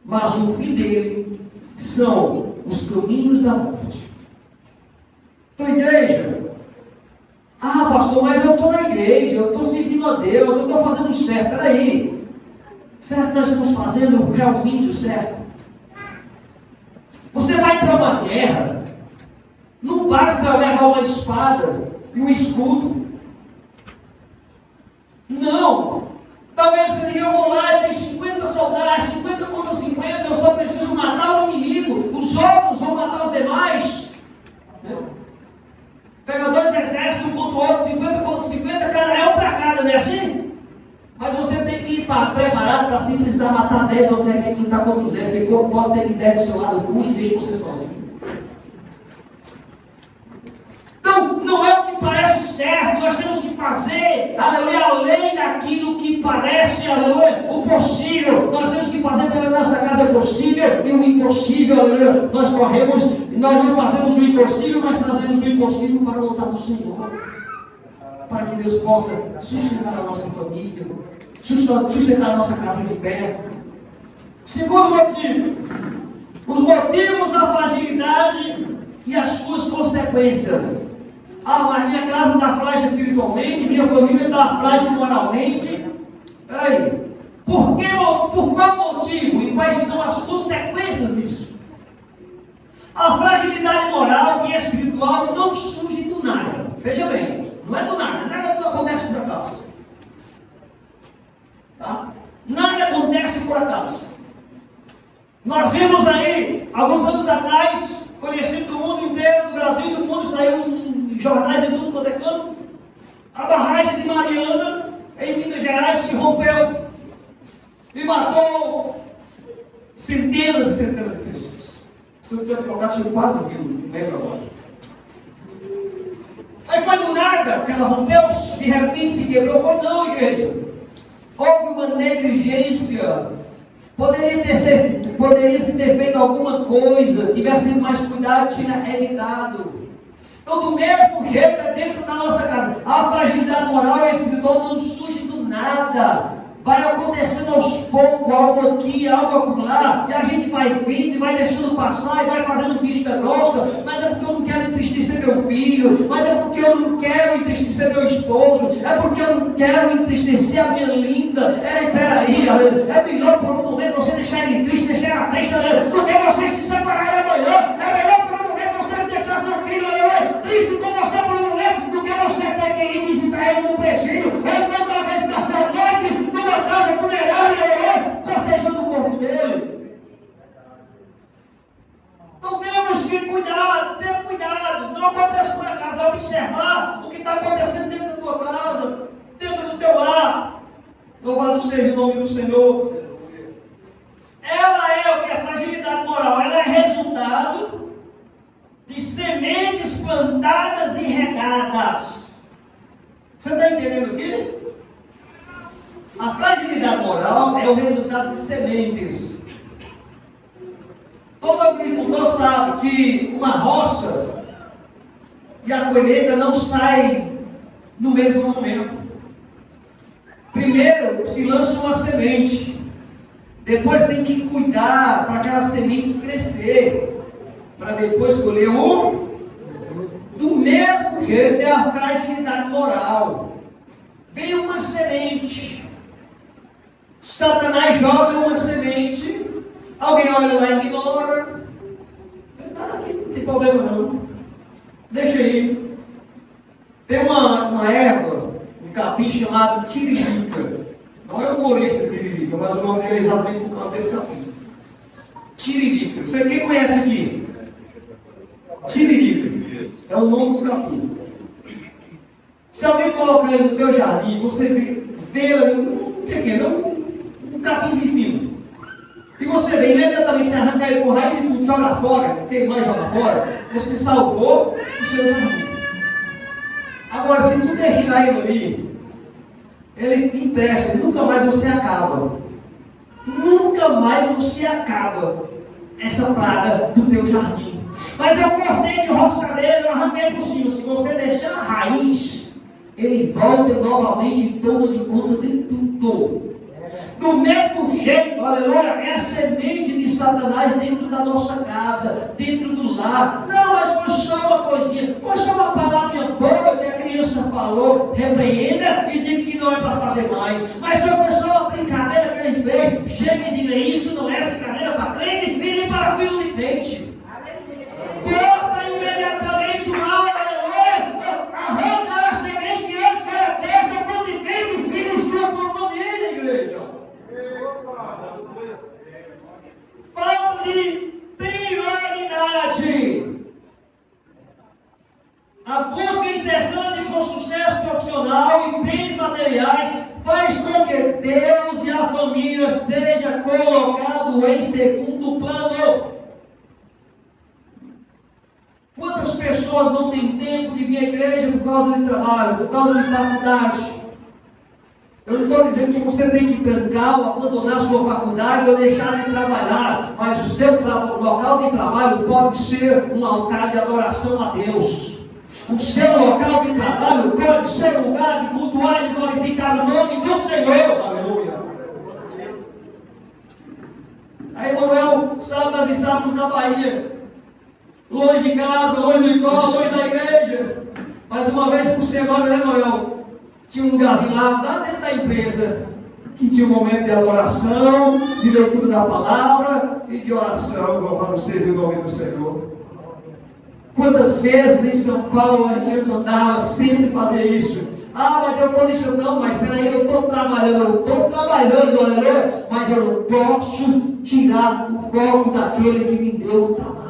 mas o fim dele são os caminhos da morte. Então, igreja, pastor, mas eu estou na igreja, eu estou servindo a Deus, eu estou fazendo o certo. Peraí, será que nós estamos fazendo realmente o certo? Você vai para uma guerra, não basta levar uma espada e um escudo. Não. Talvez você diga: eu vou lá e tem 50 soldados, 50 contra 50, eu só preciso matar o inimigo, os outros vão matar os demais. Pega dois exércitos, um contra o outro, 50 contra 50, cada um para cada, não é assim? Mas você tem que ir preparado para, se precisar matar 10, você tem que lutar contra os 10, porque pode ser que 10 do seu lado fuja e deixe você sozinho. Então, não é o que parece certo, nós temos que fazer, aleluia, além daquilo que parece, aleluia, o possível. Nós temos que fazer pela nossa casa o possível e o impossível, aleluia. Nós não fazemos o impossível, mas trazemos o impossível para voltar ao Senhor, para que Deus possa sustentar a nossa família, sustentar a nossa casa de pé. Segundo motivo, os motivos da fragilidade e as suas consequências. Ah, mas minha casa está frágil espiritualmente, minha família está frágil moralmente. Peraí, por qual motivo e quais são as consequências disso? A fragilidade moral e espiritual não surge do nada. Veja bem, não é do nada, nada não acontece por acaso. Tá? Nada acontece por acaso. Nós vimos aí, alguns anos atrás, conhecido do mundo inteiro, do Brasil e do mundo, saiu em jornais e tudo quanto é canto, a barragem de Mariana, em Minas Gerais, se rompeu e matou centenas e centenas de pessoas. Se eu tenho colocado, chegou quase 1.000, não lembro agora. Aí foi do nada que ela rompeu, de repente se quebrou. Foi não, igreja. Houve uma negligência. Poderia se ter feito alguma coisa, tivesse tido mais cuidado, tinha evitado. Então, do mesmo jeito, é dentro da nossa casa. A fragilidade moral e espiritual não surge do nada. Vai acontecendo aos poucos, algo aqui, algo acolá, e a gente vai vindo e vai deixando passar, e vai fazendo vista grossa. Mas é porque eu não quero entristecer meu filho, mas é porque eu não quero entristecer meu esposo, é porque eu não quero entristecer a minha linda. Peraí, é melhor por um momento você deixar ele triste, deixar ela triste, do que você se separar amanhã. É melhor por um momento você deixar seu filho triste com você por um momento, do que você ter que ir visitar ele no presídio, ou então talvez passar a noite numa casa funerária, cortejando o corpo dele. Então temos que ter cuidado, não acontece por acaso, observar o que está acontecendo dentro da tua casa, dentro do teu lar. Louvado seja o nome do Senhor. Ela é o que? A fragilidade moral, ela é resultado de sementes plantadas e regadas. Você está entendendo aqui? A fragilidade moral é o resultado de sementes. Todo agricultor sabe que uma roça e a colheita não saem no mesmo momento. Primeiro se lança uma semente, depois tem que cuidar para aquela semente crescer, para depois colher o. Do mesmo jeito é a fragilidade moral. Vem uma semente, Satanás joga uma semente, alguém olha lá e ignora. Aqui não tem problema não, deixa aí. Tem uma erva, um capim chamado tiririca. Não é humorista tiririca, mas o nome dele é exatamente por causa desse capim. Tiririca. Quem conhece aqui? Tiririca é o nome do capim. Se alguém colocar ele no teu jardim, você vê um pequeno, um capinzinho fino, e você vê imediatamente, você arrancar ele com raiz e tudo, joga fora, quem mais joga fora, você salvou o seu jardim. Agora, se tu deixar ele ali, ele empresta, nunca mais você acaba. Nunca mais você acaba essa praga do teu jardim. Mas eu cortei de roça dele, eu arranquei por cima. Se você deixar a raiz, ele volta novamente e toma de conta de tudo. Do mesmo jeito, aleluia, é a semente de Satanás dentro da nossa casa, dentro do lar. Não, mas foi só uma coisinha, foi só uma palavrinha boba que a criança falou, repreenda e diga que não é para fazer mais. Mas se foi só uma brincadeira que a gente fez, chega e diga, isso não é brincadeira para crente e nem para filho de crente. Corta imediatamente o mal, aleluia, arranca a semente antes que ela cresça, frutifique e destrua por família, igreja. Falta de prioridade. A busca incessante por sucesso profissional e bens materiais faz com que Deus e a família seja colocado em segundo plano. Quantas pessoas não têm tempo de vir à igreja por causa de trabalho, por causa de faculdade? Eu não estou dizendo que você tem que trancar ou abandonar a sua faculdade ou deixar de trabalhar, mas o seu local de trabalho pode ser um altar de adoração a Deus. O seu local de trabalho pode ser um lugar de cultuar e de glorificar o nome do Senhor. Aleluia. Aí, Manuel, sabe, nós estávamos na Bahia. longe de casa, longe do escola, longe da igreja. Mas uma vez por semana, né, Manuel? Tinha um lugarzinho lá dentro da empresa que tinha um momento de adoração, de leitura da palavra e de oração. Louvado seja o nome do Senhor. Quantas vezes em São Paulo a gente andava sempre fazer isso? Ah, mas eu estou nisso, não, mas peraí, eu estou trabalhando, aleluia, mas eu não posso tirar o foco daquele que me deu o trabalho.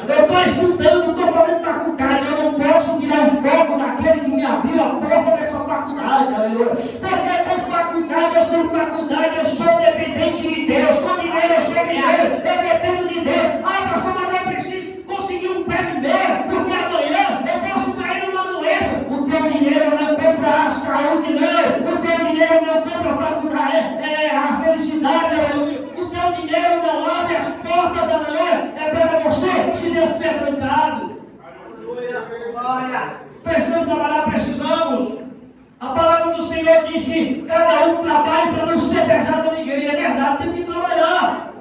Eu estou estudando, estou fazendo faculdade, eu não posso tirar o foco daquele que me abriu a porta dessa faculdade, aleluia. Porque com faculdade, eu sou faculdade, eu sou dependente de Deus, com dinheiro eu sou dinheiro, eu dependo de Deus. Ah, pastor, mas eu preciso conseguir um pé de meia, porque amanhã eu posso cair numa doença. O teu dinheiro não compra a saúde, não. O teu dinheiro não compra a faculdade, a felicidade, aleluia. O teu dinheiro não abre as portas, aleluia. É para você, se Deus estiver trancado. Precisamos trabalhar, precisamos. A palavra do Senhor diz que cada um trabalhe para não ser pesado a ninguém. É verdade, tem que trabalhar.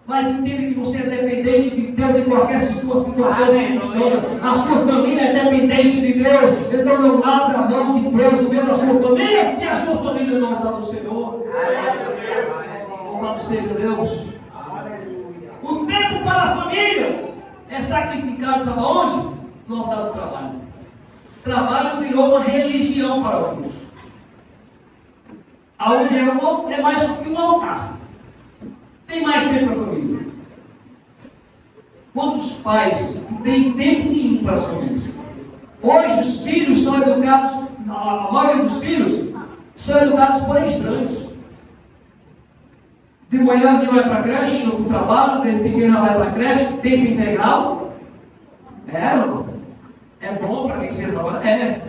Mas entenda que você é dependente de Deus em qualquer sua situação, circunstância. A sua família é dependente de Deus. Então não abra a mão de Deus no meio da sua família e a sua família não está no Senhor. Louvado seja Deus. O tempo para a família é sacrificado, sabe aonde? No altar do trabalho. Trabalho virou uma religião para alguns. Aonde é mais do que um altar. Tem mais tempo para a família. Quantos pais não têm tempo nenhum para as famílias? Hoje os filhos são educados, a maioria dos filhos são educados por estranhos. De manhã já vai para a creche, ou para o trabalho, desde pequeno já vai para a creche, tempo integral. É bom para quem quiser trabalhar?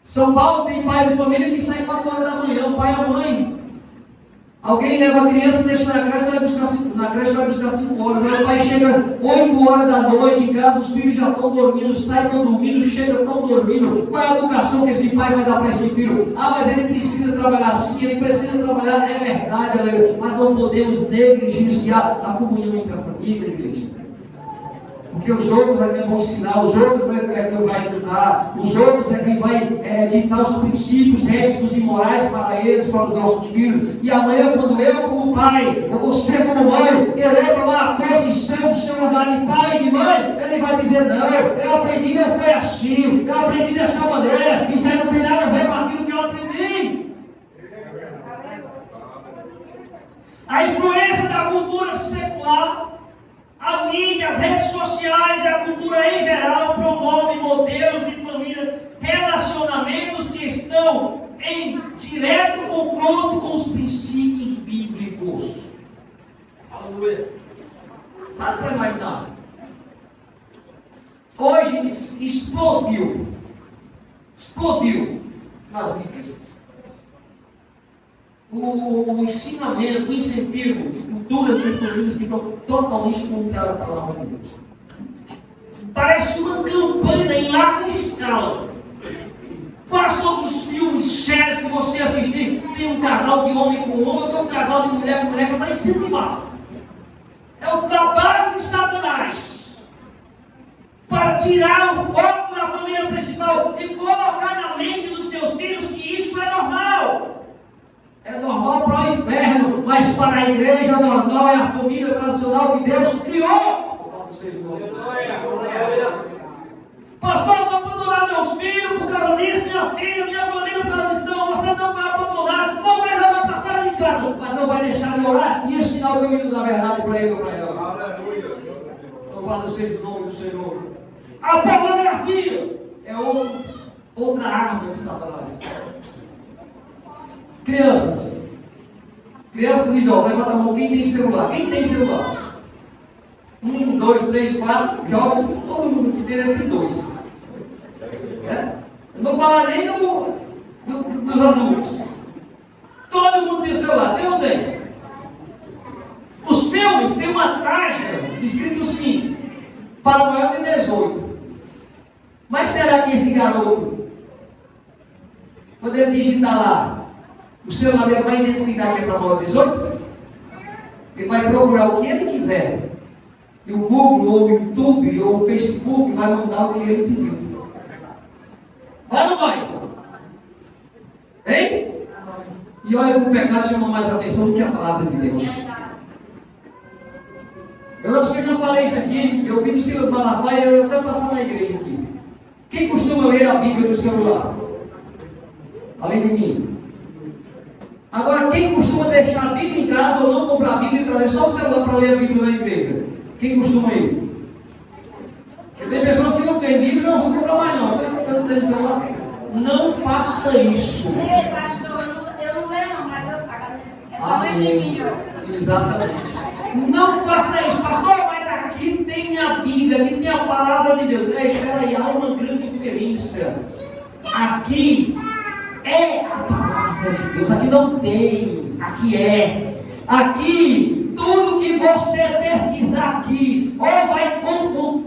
São Paulo tem pais de família que saem 4 horas da manhã, o pai e a mãe. Alguém leva a criança, deixa na creche, vai buscar 5 horas. Aí o pai chega 8 horas da noite em casa, os filhos já estão dormindo, saem, estão dormindo, chegam, estão dormindo. Qual é a educação que esse pai vai dar para esse filho? Ah, mas ele precisa trabalhar assim, ele precisa trabalhar, é verdade, aleluia. Mas não podemos negligenciar a comunhão entre a família, igreja. Porque os outros é quem vão ensinar, os outros é quem vai educar, os outros é quem vai ditar os princípios éticos e morais para eles, para os nossos filhos. E amanhã, quando eu como pai, ou você como mãe, querer tomar a posição do seu lugar de pai e de mãe, ele vai dizer, não, eu aprendi, não foi assim, eu aprendi dessa maneira, isso aí não tem nada a ver com aquilo que eu aprendi. A influência da cultura secular, a mídia, as redes sociais e a cultura em geral promove modelos de família, relacionamentos que estão em direto confronto com os princípios bíblicos. Aleluia. Para para imaginar. Hoje explodiu nas mídias o ensinamento, o incentivo de culturas de famílias que estão totalmente contrárias à palavra de Deus. Parece uma campanha em larga escala. Quase todos os filmes, séries que você assistir, tem um casal de homem com homem, tem um casal de mulher com mulher, que é para incentivar. É o trabalho de Satanás para tirar o foco da família principal e colocar na mente dos seus filhos que isso é normal. É normal para o inferno, mas para a igreja normal é a família tradicional que Deus criou. Pastor, eu vou abandonar meus filhos por causa disso, minha família por causa disso. Não, você não vai abandonar, não vai levar para fora de casa, mas não vai deixar de orar e ensinar o caminho da verdade para ele ou para ela. Louvado seja o nome do Senhor. A pornografia é outra arma de Satanás. Crianças e jovens, levanta a mão, quem tem celular? Quem tem celular? 1, 2, 3, 4, jovens, todo mundo que tem 2. Eu não vou falar nem dos adultos. Todo mundo tem celular, tem ou não tem? Os filmes têm uma taxa escrito assim, para maior de 18. Mas será que esse garoto, quando ele digitar lá, o celular dele vai identificar que é para maior de 18? Ele vai procurar o que ele quiser. E o Google, ou o YouTube, ou o Facebook vai mandar o que ele pediu. Vai ou não vai? Hein? E olha que o pecado chama mais atenção do que a palavra de Deus. Eu acho que eu já falei isso aqui, eu vi no Silas Malafaia, eu até passar na igreja aqui. Quem costuma ler a Bíblia no celular? Além de mim. Agora, quem costuma deixar a Bíblia em casa ou não comprar a Bíblia e trazer só o celular para ler a Bíblia na igreja? Quem costuma ir? Porque tem pessoas que não têm Bíblia, não vão comprar mais não. Não tem celular? Não faça isso. Ei, pastor, eu não leio não, mas eu pago. É só Amém. Exatamente. Não faça isso, pastor, mas aqui tem a Bíblia, aqui tem a palavra de Deus. Ei, espera aí, há uma grande diferença. Aqui é a palavra de Deus, aqui não tem, aqui é. Aqui, tudo que você pesquisar aqui, ou vai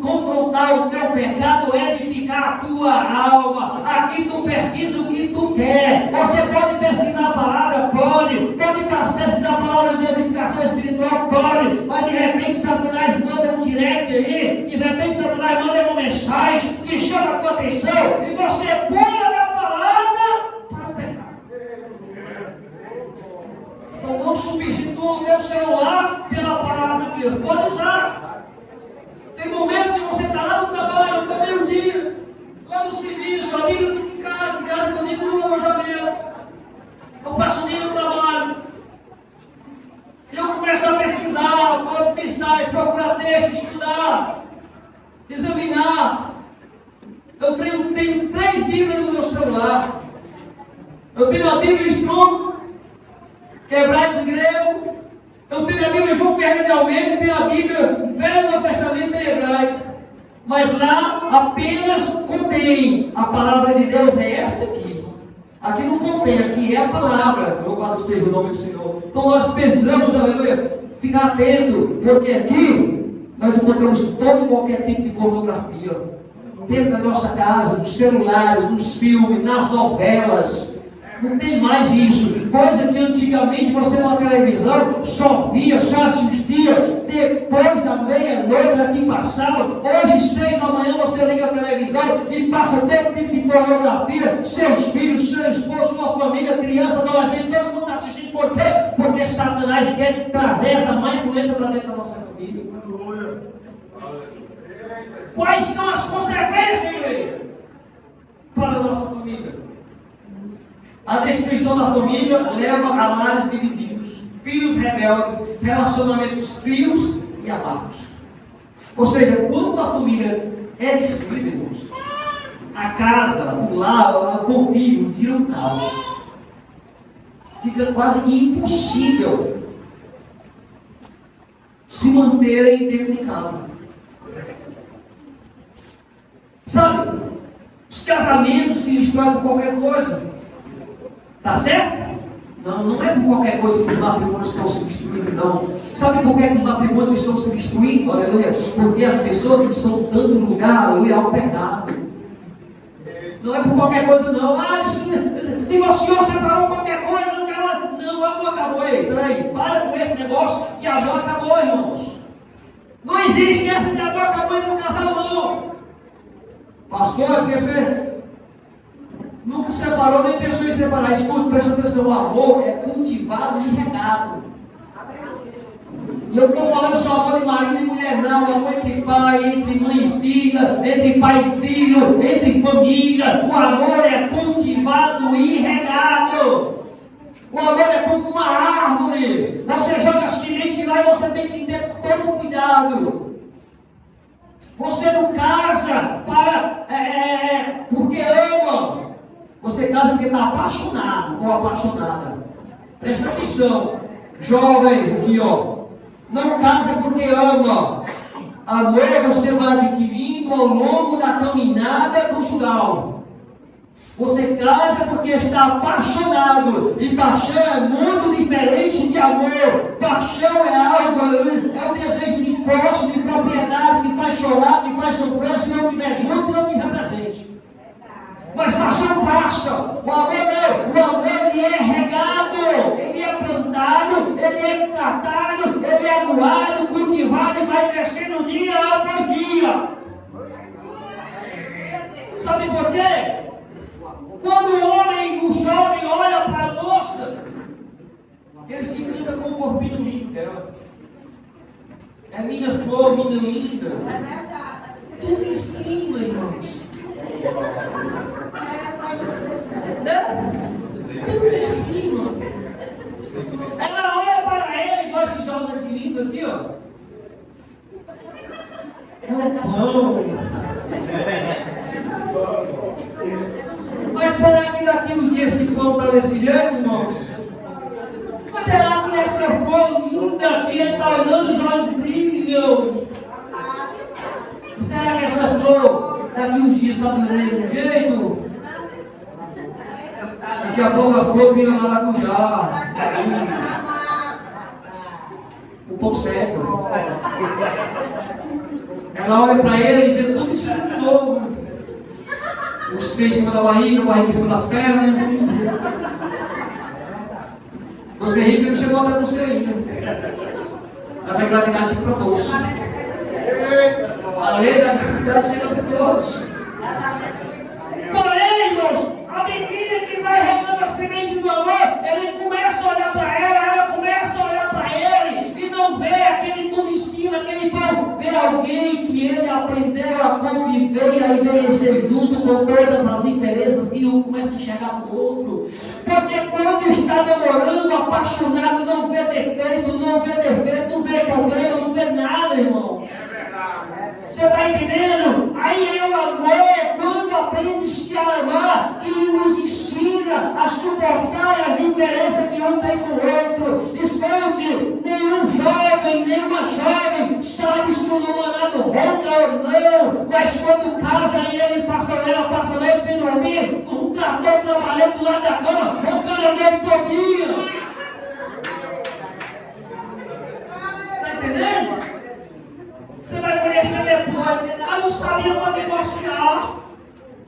confrontar o teu pecado, ou edificar a tua alma. Aqui tu pesquisa o que tu quer. Você pode pesquisar a palavra? Pode pesquisar a palavra de edificação espiritual? Pode. Mas de repente Satanás manda um direct aí, de repente Satanás manda uma mensagem que chama a tua atenção, e você pula da palavra para o pecado. Então não substitua o teu celular pela palavra de Deus. Pode usar. Tem momento que você está lá no trabalho, está meio-dia, lá no serviço, a Bíblia fica em casa comigo no alojamento. Eu passo o dia no trabalho. E eu começo a pesquisar, pensar, procurar texto, estudar, examinar. Eu tenho 3 Bíblias no meu celular. Eu tenho a Bíblia Strong, que é hebraico e grego. Eu tenho a Bíblia João Ferreira de Almeida, tenho a Bíblia Velho Novo Testamento em hebraico. Mas lá apenas contém a palavra de Deus, é essa aqui. Aqui não contém, aqui é a palavra. Louvado seja o nome do Senhor. Então nós precisamos, aleluia, ficar atento, porque aqui nós encontramos todo e qualquer tipo de pornografia. Dentro da nossa casa, nos celulares, nos filmes, nas novelas. Não tem mais isso. Coisa que antigamente você na televisão só via, só assistia depois da meia-noite aqui passava. Hoje, 6 da manhã, você liga a televisão e passa todo tipo de pornografia. Seus filhos, seu esposo, sua família, criança, adolescente, todo mundo está assistindo. Por quê? Porque Satanás quer trazer essa má influência para dentro da nossa família. Quais são as consequências, igreja, para a nossa família? A destruição da família leva a lares divididos, filhos rebeldes, relacionamentos frios e amargos. Ou seja, quando a família é destruída, irmãos, a casa, o lar, o convívio vira um caos. Fica quase que impossível se manterem dentro de casa. Sabe, os casamentos se destroem por qualquer coisa. Tá certo? Não é por qualquer coisa que os matrimônios estão se destruindo, não. Sabe por que os matrimônios estão se destruindo? Aleluia. Porque as pessoas estão dando lugar, aleluia, ao pecado. Não é por qualquer coisa, não. Se divorciou, separou qualquer coisa, não quero. Não, o amor acabou. Ei, peraí, para com esse negócio que a amor acabou, irmãos. Não existe essa de amor acabou no casal, não. Pastor, é porque você nunca separou, nem pensou em separar. Escute, presta atenção, o amor é cultivado e regado. E eu estou falando só amor de marido e mulher, não. Amor entre pai, entre mãe e filha, entre pai e filho, entre família. O amor é cultivado e regado. O amor é como uma árvore. Você joga semente lá e você tem que ter todo cuidado. Você não casa porque ama. Você casa porque está apaixonado ou apaixonada. Presta atenção. Jovens aqui, ó. Não casa porque ama. Amor você vai adquirindo ao longo da caminhada conjugal. Você casa porque está apaixonado. E paixão é muito diferente de amor. Paixão é algo, é o desejo de posse, de propriedade, que faz chorar, que faz sofrer, se não estiver junto, se não estiver presente. Mas paixão passa. O amor não. O amor ele é regado, ele é plantado, ele é tratado, ele é doado, cultivado e vai crescendo dia após dia. Sabe por quê? Quando o homem, o jovem, olha para a moça, ele se encanta com o corpinho lindo dela. É minha flor, minha linda. É verdade. Tudo em cima, irmãos. Né? Tudo em cima. Ela olha para ele, igual esses jovens aqui lindos aqui, ó. É um pão. Mas será que daqui uns dias esse pão está desse jeito, irmãos? Será que essa flor linda que ele está olhando, os olhos brilham? Será que essa flor daqui uns dias está do mesmo jeito? Daqui a pouco a flor vira maracujá. Um pouco seco. Ela olha para ele e vê tudo isso de novo. O seio em cima da barriga, a barriga em cima das pernas. Você ri que não chegou até você ainda. Mas a gravidade chega para todos. A lei da gravidade chega para todos. Porém, irmãos, à medida que vai regando a semente do amor, ele começa a olhar para ela começa a olhar para ele e não vê aquele tudo em cima, aquele pão. Vê alguém que ele aprendeu a conviver e a envelhecer junto com todas as diferenças que um começa a enxergar o outro. Porque quando está namorando, apaixonado, não vê defeito, não vê problema, não vê nada, irmão. Você está entendendo? Aí é o amor, quando aprende a se amar, que nos ensina a suportar a diferença que um tem com o outro. Escute, nenhum jovem, nenhuma jovem sabe se o namorado ronca ou não, mas quando casa e ele passa a noite sem dormir, com um trator trabalhando do lado da cama, roncando a noite todinha. Está entendendo? Você vai conhecer depois. Eu não sabia para divorciar.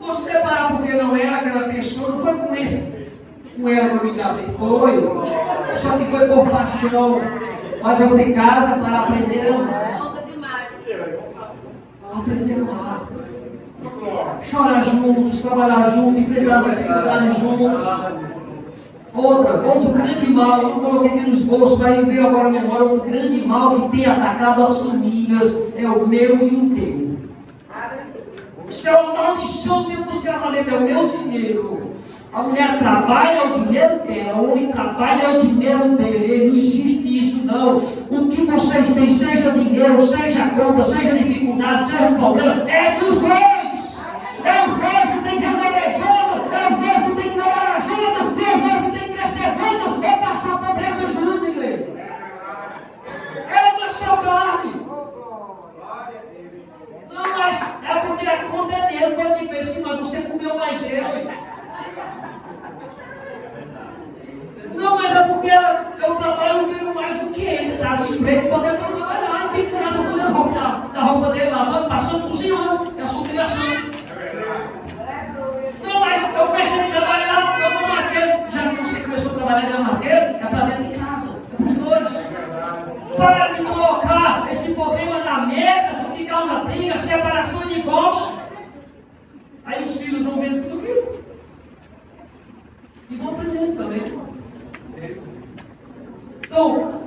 Vou separar porque não era aquela pessoa. Não foi com ela que eu me casei. Foi. Só que foi por paixão. Mas você casa para aprender a amar. Aprender a amar. Chorar juntos, trabalhar juntos, enfrentar as dificuldades juntos. Outro grande mal, eu não coloquei aqui nos bolsos, mas me veio agora a memória, outro grande mal que tem atacado as famílias é o meu e o teu. Isso é uma maldição dentro dos casamentos, é o meu dinheiro. A mulher trabalha, é o dinheiro dela, o homem trabalha, é o dinheiro dele. Não existe isso, não. O que vocês têm, seja dinheiro, seja conta, seja dificuldade, seja um problema, é dos dois. É os dois que tem que resolver junto, é os dois que tem que trabalhar junto, é os dois que tem que crescer junto, é passar pobreza junto, igreja. É da sua carne. Não, mas é porque a conta é dele, quando te pensa, mas você comeu mais ele. Não, mas é porque eu trabalho ganho mais do que ele, sabe? Em vez de poder trabalhar, ele fica em casa cuidando da roupa dele, lavando, passando, cozinhando. É a sua obrigação. Não, mas eu pensei em trabalhar, eu vou marteiro. Já que você começou a trabalhar de marteiro, é para dentro de casa. É para os dois. Para de colocar esse problema na mesa, porque causa briga, separação e divórcio. Aí os filhos vão vendo tudo aquilo. E vão aprendendo também. Então,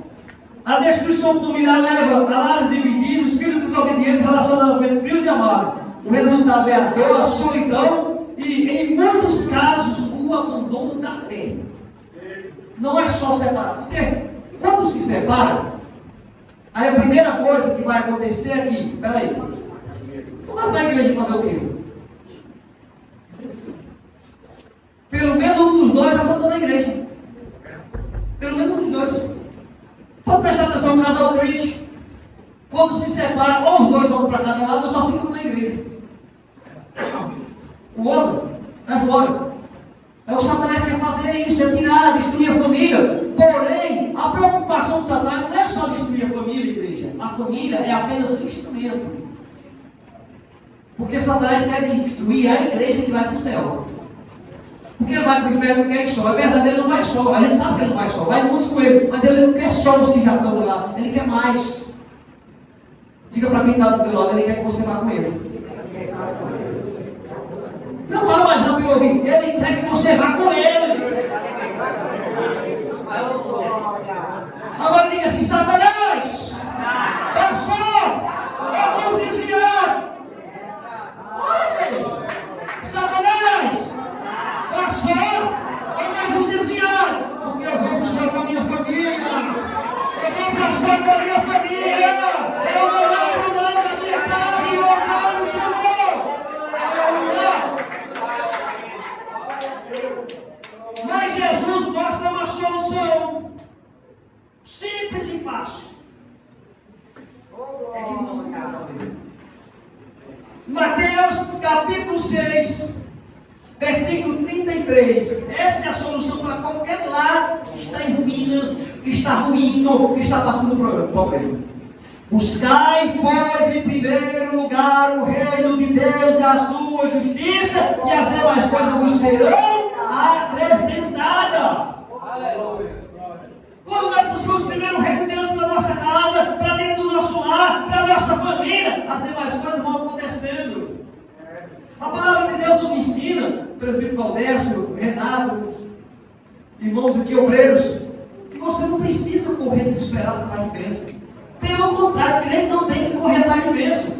a destruição familiar leva a lares divididos, filhos desobedientes, relacionamentos frios e amados. O resultado é a dor, a solidão e, em muitos casos, o abandono da fé. Não é só separar. Porque quando se separa, aí a primeira coisa que vai acontecer é que, peraí, como é a igreja fazer o quê? Pelo menos um dos dois abandona a igreja. Pelo menos um dos dois. Pode prestar atenção no casal crente. Quando se separa, ou os dois vão para cada lado, ou só ficam na igreja. O outro é fora. É o Satanás que quer fazer isso, é tirar, destruir a família. Porém, a preocupação do Satanás não é só destruir a família, igreja. A família é apenas um instrumento. Porque Satanás quer destruir a igreja que vai para o céu. Porque ele vai para o inferno, não quer só. É verdade, ele não vai só. A gente sabe que ele não vai só. Vai muitos com ele. Mas ele não quer só os que já estão lá. Ele quer mais. Diga para quem está do teu lado, ele quer que você vá com ele. Não fala mais não pelo ouvido. Ele quer que você vá com ele. Agora diga assim: Satanás, passou, eu te desviado. Olha, Satanás, passou, eu te desviado. Porque eu vou puxar com a minha família. Eu vou passar com a minha família. Eu não abro mão da minha casa e voltar no Senhor. Mas Jesus mostra uma solução simples e fácil. É que música que ela fazer. Mateus capítulo 6, versículo 33. Essa é a solução para qualquer lar que está em ruínas, que está ruindo, que está passando por problema. Buscai, pois, em primeiro lugar o reino de Deus e a sua justiça, e as demais coisas vos serão acrescentadas. Quando nós buscamos primeiro o reino de Deus para a nossa casa, para dentro do nosso lar, para a nossa família, as demais coisas vão acontecendo. A palavra de Deus nos ensina, o presbítero Valdécio, Renato, irmãos aqui, obreiros, que você não precisa correr desesperado atrás de bênção. Pelo contrário, crente não tem que correr atrás de bênção.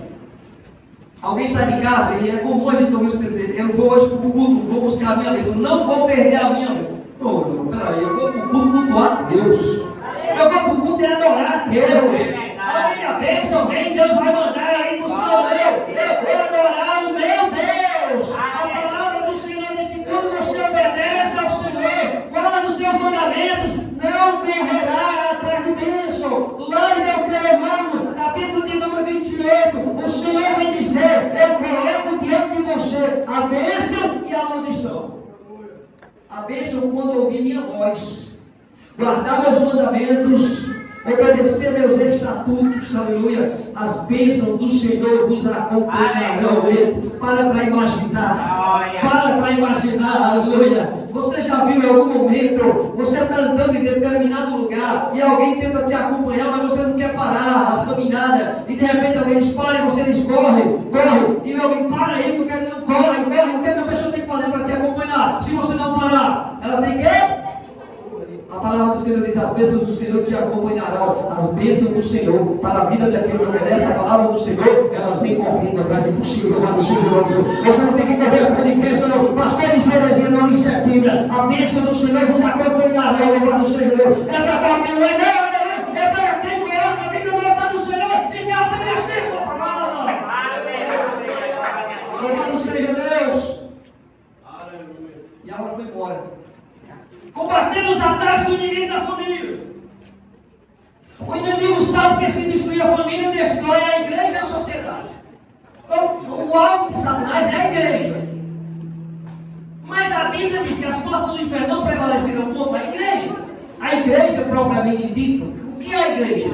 Alguém sai de casa e é comum a gente ouvir isso dizer: eu vou hoje para o culto, vou buscar a minha bênção, não vou perder a minha bênção. Não, irmão, peraí, eu vou para o culto cultuar a Deus. Eu vou para o culto e adorar a Deus. A minha bênção vem, Deus vai mandar ir buscar o meu. Eu vou adorar o meu Deus. A palavra do Senhor diz que quando você obedece ao Senhor, guarda os seus mandamentos, não correrá atrás de bênção. Lá em Deuteronômio, capítulo de número 28, o Senhor vai dizer: eu coloco diante de você a bênção e a maldição. A bênção quando ouvir minha voz, guardar meus mandamentos, obedecer meus estatutos, aleluia. As bênçãos do Senhor vos acompanharão. Para imaginar, aleluia. Você já viu em algum momento, você está andando em determinado lugar e alguém tenta te acompanhar, mas você não quer parar a caminhada, e de repente alguém diz: para, e você diz: corre, e alguém: para aí, não quer, não corre, o que a pessoa tem que fazer para te acompanhar? Se você não parar, ela tem que... A palavra do Senhor diz: as bênçãos do Senhor te acompanharão. As bênçãos do Senhor para a vida daquele que obedece a palavra do Senhor, elas vêm correndo atrás de você. Louvado seja o nome de Jesus. Você não tem que correr atrás de bênção, não. Pastor, isso é heresia, não, isso é Bíblia. A bênção do Senhor vos acompanhará. Louvado seja Deus. É para qualquer um, não. É para quem coloca a vida no altar do Senhor e quer obedecer sua palavra. Louvado seja Deus. E agora foi embora. Combatendo os ataques do inimigo da família. O inimigo sabe que se destruir a família, destrói a igreja e a sociedade. Então, o alvo de Satanás é a igreja. Mas a Bíblia diz que as portas do inferno não prevaleceram contra a igreja. A igreja propriamente dita. O que é a igreja?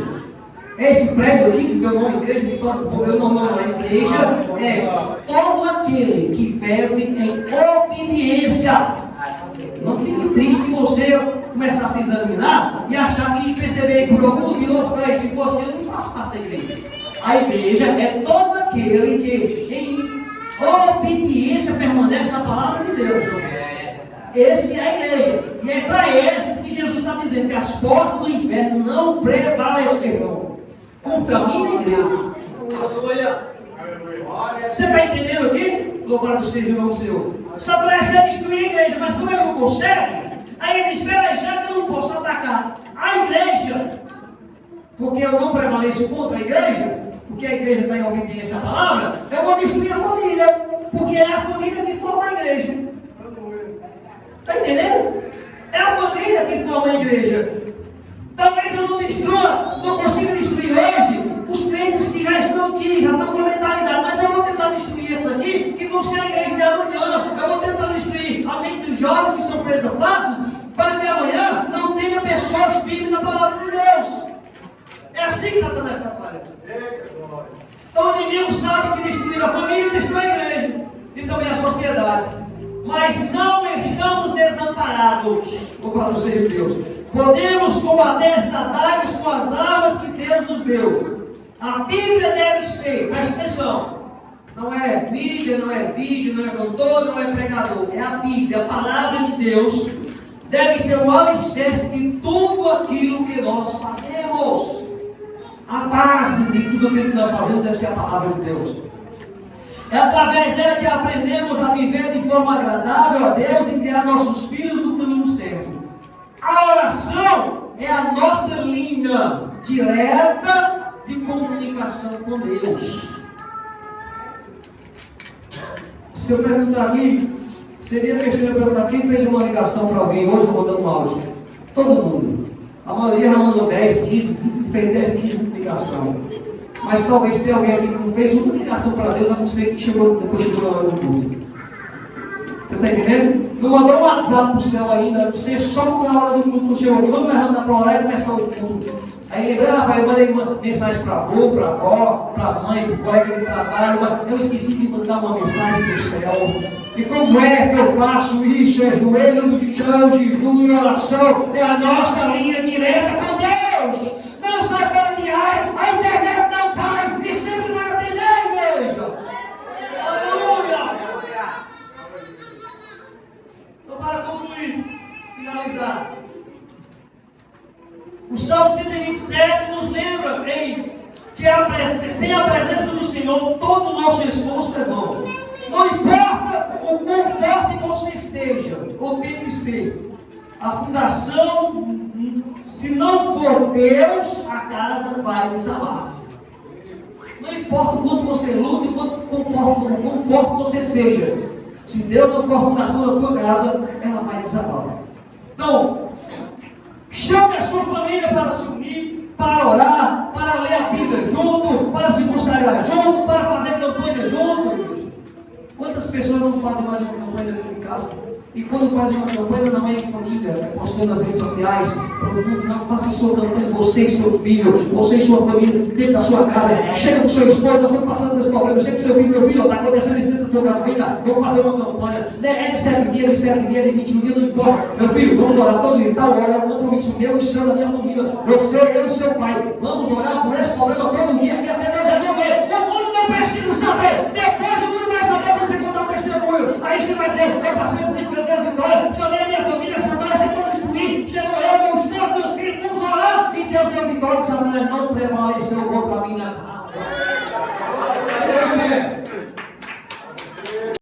É esse prédio aqui que deu o nome igreja, Vitória do Povo. Não, a igreja é todo aquele que vive em obediência. Não fique triste se você começar a se examinar e achar que perceber por algum motivo, se fosse eu não faço parte da igreja. A igreja é todo aquele que em obediência permanece na palavra de Deus. Esse é a igreja. E é para esses que Jesus está dizendo que as portas do inferno não prevalecerão contra mim na igreja. Você está entendendo aqui? Louvado seja o nome do Senhor. Satanás quer destruir a igreja, mas como ele não consegue, aí ele espera, já que eu não posso atacar a igreja, porque eu não prevaleço contra a igreja, porque a igreja está em obediência à palavra, eu vou destruir a família, porque é a família que forma a igreja. Está entendendo? É a família que forma a igreja. Talvez eu não destrua, não consiga destruir hoje os crentes que já estão aqui, já estão com a mentalidade, mas eu vou tentar destruir essa aqui, que vão ser a igreja de amanhã. Eu vou tentar destruir a mente dos jovens que são presos a passos, para que amanhã não tenha pessoas firmes na palavra de Deus. É assim que Satanás trabalha. Então o inimigo sabe que destruir a família destrói a igreja e também a sociedade. Mas não estamos desamparados, louvado seja Deus. Podemos combater esses ataques com as armas que Deus nos deu. A Bíblia deve ser, presta atenção, não é mídia, não é vídeo, não é cantor, não é pregador, é a Bíblia, a palavra de Deus, deve ser o alicerce de tudo aquilo que nós fazemos. A base de tudo aquilo que nós fazemos deve ser a palavra de Deus. É através dela que aprendemos a viver de forma agradável a Deus e criar nossos filhos no caminho certo. A oração é a nossa linha direta de comunicação com Deus. Se eu perguntar aqui, seria besteira perguntar quem fez uma ligação para alguém hoje mandando um áudio? Todo mundo. A maioria já mandou 10, 15, fez 10, 15 ligação. Mas talvez tenha alguém aqui que não fez uma ligação para Deus, a não ser que depois chegou na hora do culto. Você está entendendo? Não mandou um WhatsApp para o céu ainda, você só na hora do culto não chegou. Vamos levantar para orar e começar o culto. Aí lembrava, eu mandei mensagem para avô, para avó, para mãe, para o colega de trabalho, mas eu esqueci de mandar uma mensagem para o céu. E como é que eu faço isso? É joelho no chão, jejum e oração. É a nossa linha direta com Deus. Não sai para diário, a internet não cai e sempre vai atender a igreja. Aleluia! Então, para concluir, finalizar. O Salmo 127 nos lembra que sem a presença do Senhor, todo o nosso esforço é vão. Não importa o quão forte você seja, ou tem que ser. A fundação, se não for Deus, a casa vai desabar. Não importa o quanto você luta, quão forte você seja. Se Deus não for a fundação da sua casa, ela vai desabar. Então, chame a sua família para se unir, para orar, para ler a Bíblia junto, para se consagrar junto, para fazer campanha junto. Quantas pessoas não fazem mais uma campanha dentro de casa? E quando fazem uma campanha, não é em família, é postando nas redes sociais, para o mundo. Não, faça sua campanha, você e seu filho, você e sua família, dentro da sua casa. Chega com o seu esposo, nós estamos passando por esse problema. Chega com o seu filho, meu filho, está acontecendo isso dentro da tua casa. Vem cá, vamos fazer uma campanha. É de 7 dias, de 21 dias, não importa. Meu filho, vamos orar todo dia, tal hora, é um compromisso meu e seu da minha família. Você, eu e seu pai. Vamos orar por esse problema todo dia, que até Deus resolver. O mundo não precisa saber. Depois o mundo vai saber quando você contar o testemunho. Aí você vai dizer, eu passei por isso, vitória, chamei a minha família, Satanás tentou destruir, chegou eu, meus filhos, vamos orar, e Deus deu vitória, Satanás não prevaleceu contra mim na casa.